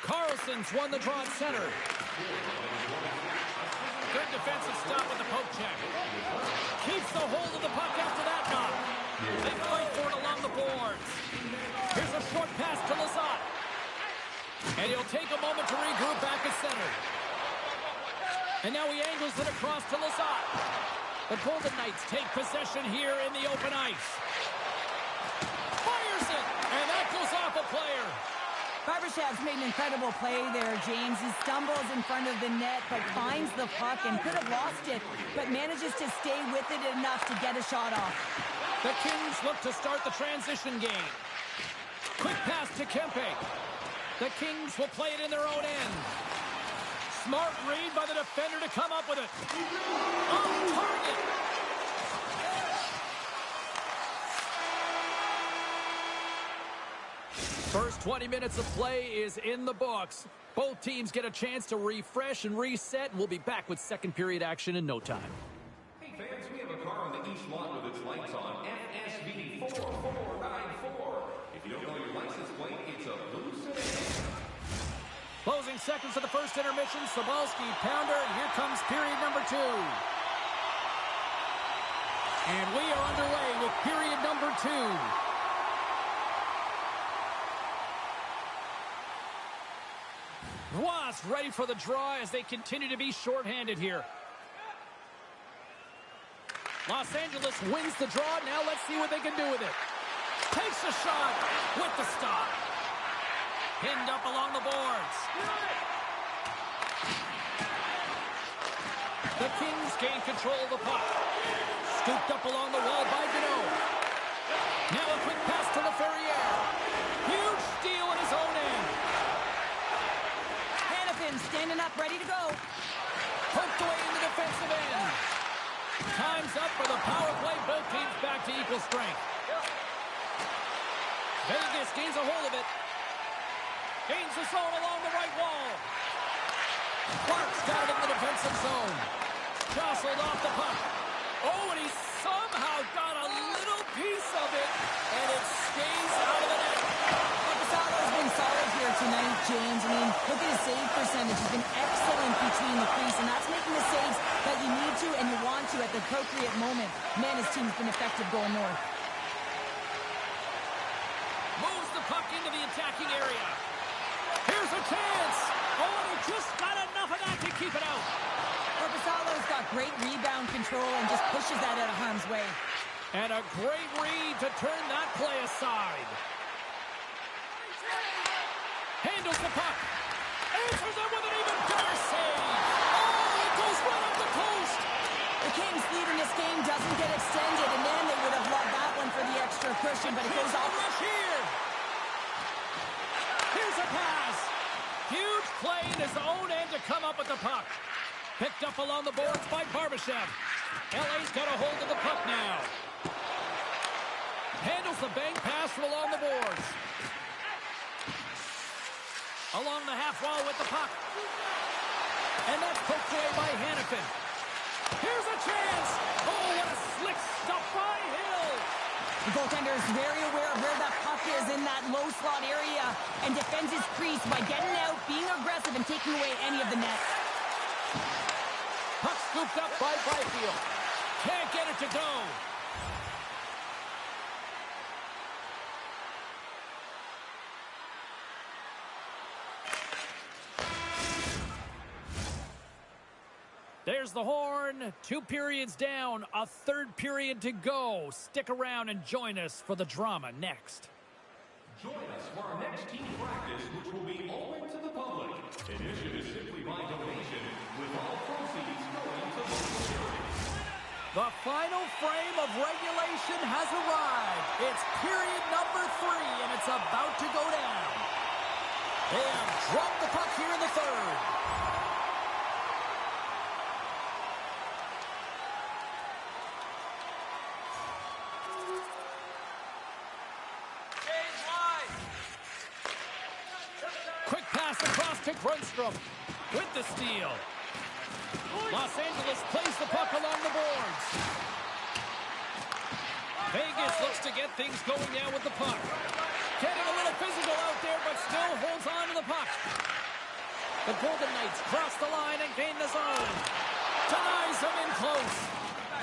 Carlson's won the draw at center. Good defensive stop with the poke check. Keeps the hold of the puck after that knock. They fight for it along the boards. Here's a short pass to Lizotte. And he'll take a moment to regroup back at center. And now he angles it across to Lizotte. The Golden Knights take possession here in the open ice. Fires it, and that goes off a player. Barbashav's made an incredible play there, James. He stumbles in front of the net, but finds the puck and could have lost it, but manages to stay with it enough to get a shot off. The Kings look to start the transition game. Quick pass to Kempe. The Kings will play it in their own end. Smart read by the defender to come up with it. On target. First 20 minutes of play is in the books. Both teams get a chance to refresh and reset. We'll be back with second period action in no time. Hey fans, we have a car on the east lot with its lights on. FSB 4494. If you don't know your license plate, it's a blue sedan. Closing seconds of the first intermission. Sobalski, pounder, and here comes period number 2. And we are underway with period number 2. Roy's ready for the draw as they continue to be shorthanded here. Los Angeles wins the draw. Now let's see what they can do with it. Takes a shot with the stop. Pinned up along the boards. The Kings gain control of the puck. Scooped up along the wall by Deneau. Now a quick pass to LaFerriere. Huge steal in his own end. Hanifin standing up, ready to go. Poked away in the defensive end. Time's up for the power play. Both teams back to equal strength. Vegas gains a hold of it. Gains the zone along the right wall. Clark's got it in the defensive zone. Jostled off the puck. Oh, and he somehow got a little piece of it, and it stays out of the net. But the Korpisalo's been solid here tonight, James. I mean, look at his save percentage. He's been excellent between the crease, and that's making the saves that you need to and you want to at the appropriate moment. Man, his team's been effective going north. Moves the puck into the attacking area. Here's a chance. Oh, he just got enough of that to keep it out. Korpisalo's got great rebound control and just pushes that out of harm's way. And a great read to turn that play aside. Handles the puck. Answers it with an even better save. Oh, it goes right up the post. The Kings' lead in this game doesn't get extended, and then they would have loved that one for the extra cushion, but it goes off. Rush here. Here's a pass. Huge play in his own end to come up with the puck. Picked up along the boards by Barbashev. LA's got a hold of the puck now. Handles the bank pass from along the boards. Along the half wall with the puck. And that's poked away by Hannafin. Here's a chance. Oh, what a slick stuff by Hill. The goaltender is very aware of where that puck is in that low slot area and defends his crease by getting out, being aggressive, and taking away any of the net. Puck scooped up by Byfield. Can't get it to go. There's the horn. 2 periods down, a 3rd period to go. Stick around and join us for the drama next. Join us for our next team practice, which will be open to the public. Admission is simply by donation, with all proceeds going to local charities. The final frame of regulation has arrived. It's period number 3, and it's about to go down. They have dropped the puck here in the 3rd. Quick pass across to Grundstrom with the steal. Los Angeles plays the puck along the boards. Vegas looks to get things going down with the puck. Getting a little physical out there, but still holds on to the puck. The Golden Knights cross the line and gain the zone. Denies him in close.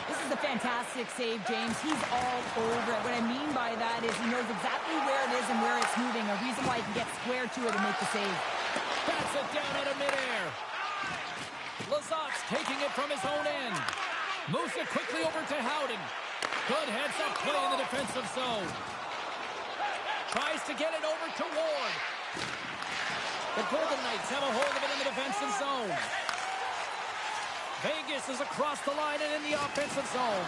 This is a fantastic save, James. He's all over it. What I mean by that is he knows exactly where it is and where it's moving, a reason why he can get square to it and make the save. Bats it down out of midair. Lazat's taking it from his own end. Moves it quickly over to Howden. Good heads-up play in the defensive zone. Tries to get it over to Ward. The Golden Knights have a hold of it in the defensive zone. Vegas is across the line and in the offensive zone.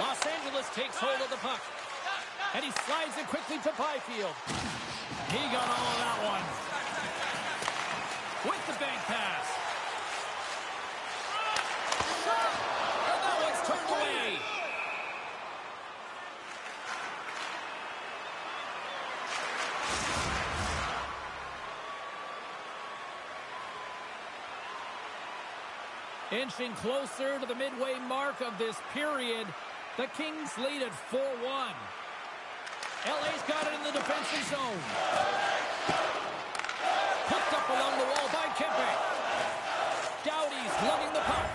Los Angeles takes hold of the puck. And he slides it quickly to Byfield. He got all of that one. With the bank pass. And that one's turned away. Inching closer to the midway mark of this period, the Kings lead at 4-1. LA's got it in the defensive zone. Picked up along the wall by Kempe. Doughty's lugging the puck.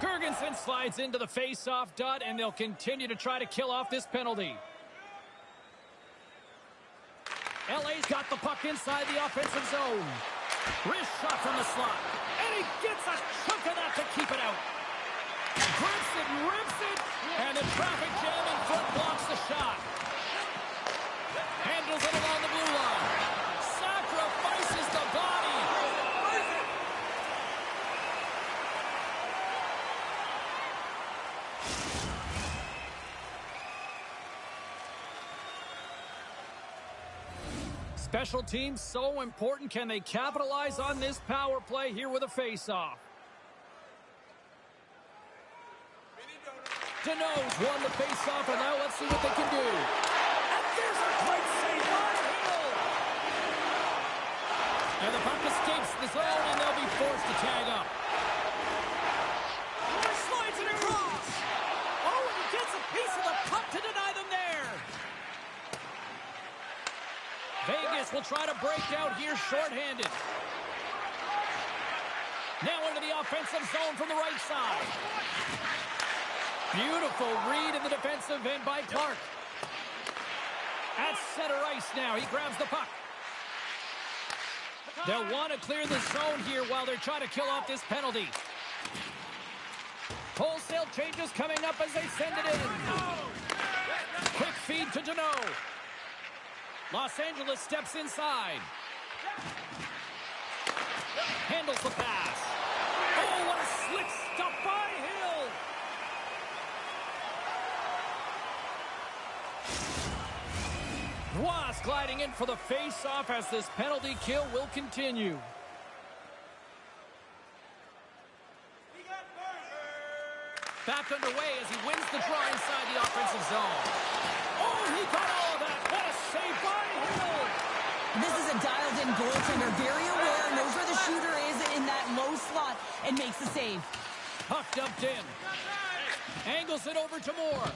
Gergensen slides into the face-off dot, and they'll continue to try to kill off this penalty. LA's got the puck inside the offensive zone. Wrist shot from the slot. And he gets a chunk of that to keep it out. Grips it, rips it, and the traffic jam in front blocks the shot. Handles it along the blue line. Sacrifices the body. Special teams so important. Can they capitalize on this power play here with a face-off? Deneau's won the face-off, and now let's see what they can do. And there's a great save by Hill. And the puck escapes the zone, and they'll be forced to tag up. Vegas will try to break out here shorthanded. Now into the offensive zone from the right side. Beautiful read in the defensive end by Clark. At center ice now. He grabs the puck. They'll want to clear the zone here while they're trying to kill off this penalty. Wholesale changes coming up as they send it in. Quick feed to Deneau. Los Angeles steps inside. Handles the pass. Oh, what a slick stop by Hill. Ross gliding in for the face-off as this penalty kill will continue. Back underway as he wins the draw inside the offensive zone. Oh, he got all of that. What a save by Hill. This is a dialed-in goaltender, very aware, knows where the shooter is in that low slot, and makes the save. Puck dumped in. Angles it over to Moore.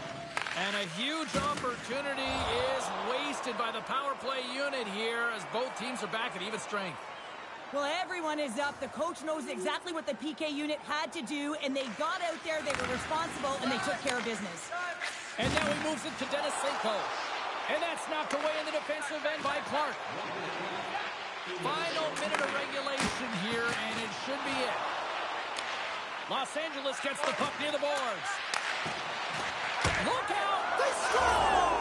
And a huge opportunity is wasted by the power play unit here as both teams are back at even strength. Well, everyone is up. The coach knows exactly what the PK unit had to do, and they got out there, they were responsible, and they took care of business. And now he moves it to Dennis Senko. And that's knocked away in the defensive end by Clark. Final minute of regulation here, and it should be it. Los Angeles gets the puck near the boards. Look out! They score!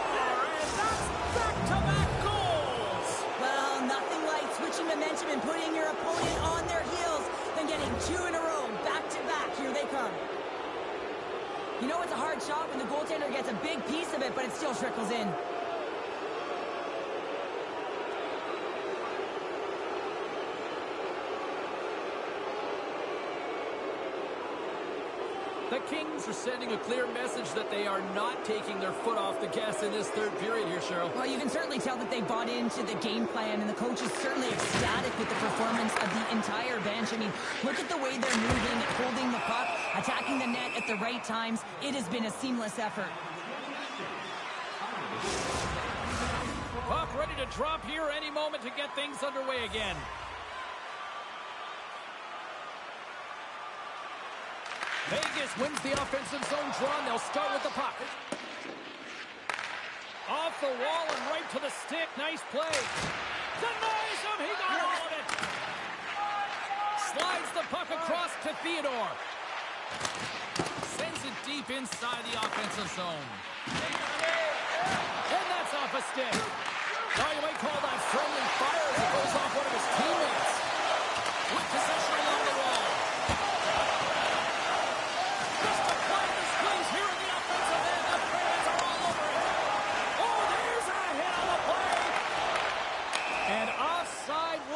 And that's back-to-back goals! Well, nothing like switching momentum and putting your opponent on their heels than getting two in a row, back-to-back. Here they come. You know it's a hard shot when the goaltender gets a big piece of it, but it still trickles in. The Kings are sending a clear message that they are not taking their foot off the gas in this third period here, Cheryl. Well, you can certainly tell that they bought into the game plan, and the coach is certainly ecstatic with the performance of the entire bench. I mean, look at the way they're moving, holding the puck, attacking the net at the right times. It has been a seamless effort. Puck ready to drop here any moment to get things underway again. Vegas wins the offensive zone draw, and they'll start with the puck. Off the wall and right to the stick. Nice play. Denies him. He got all of it. Slides the puck across to Theodore. Sends it deep inside the offensive zone. And that's off a stick. Now you might call that friendly fire as it goes off one of his teammates. With possession along the wall.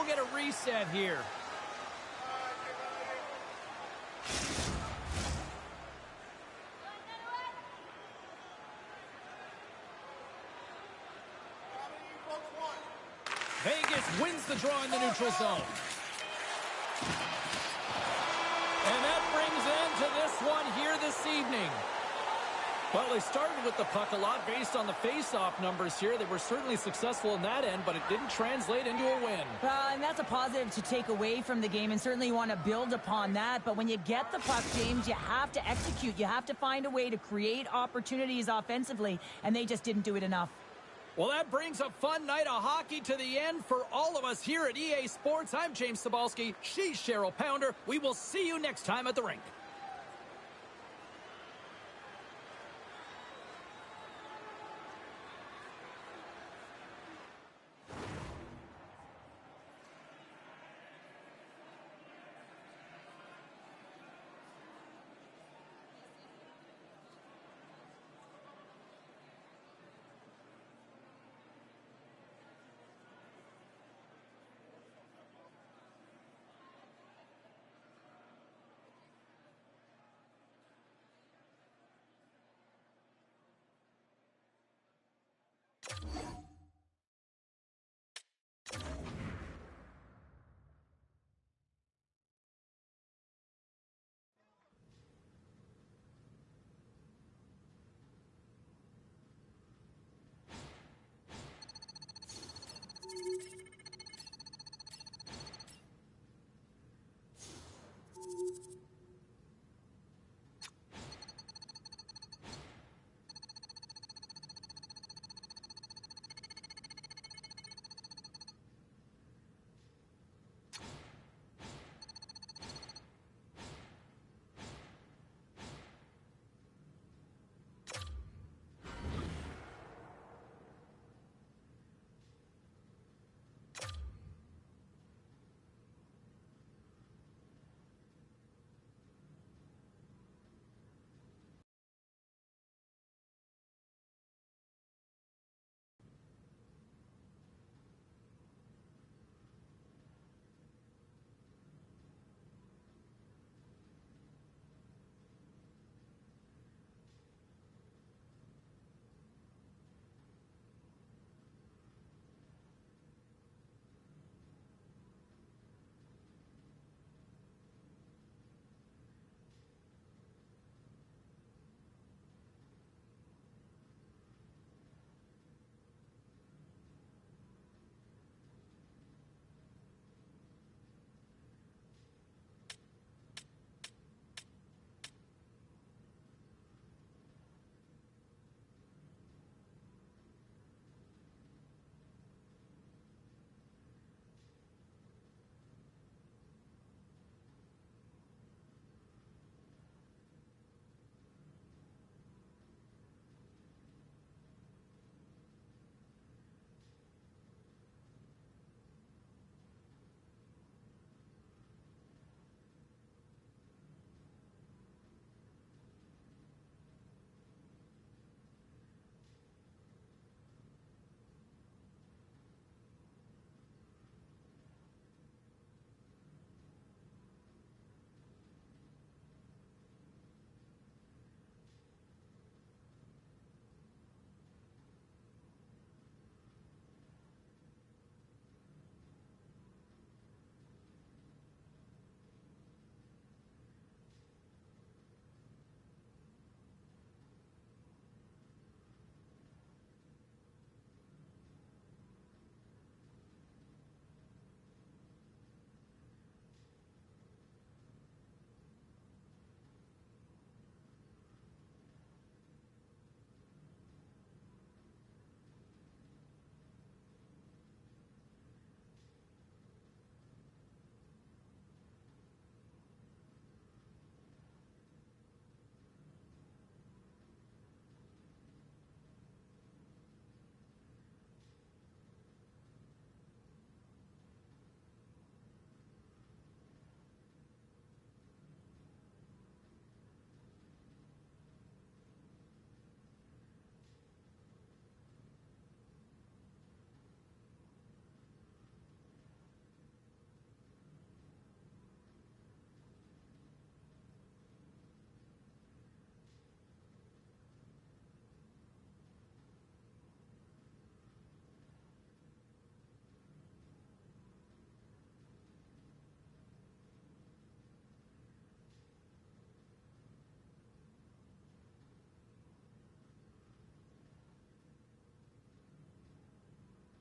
Get a reset here. Vegas wins the draw in the neutral zone. And that brings an end to this one here this evening. Well, they started with the puck a lot based on the face-off numbers here. They were certainly successful in that end, but it didn't translate into a win. Well, and that's a positive to take away from the game, and certainly you want to build upon that. But when you get the puck, James, you have to execute. You have to find a way to create opportunities offensively, and they just didn't do it enough. Well, that brings a fun night of hockey to the end for all of us here at EA Sports. I'm James Cybulski. She's Cheryl Pounder. We will see you next time at the rink.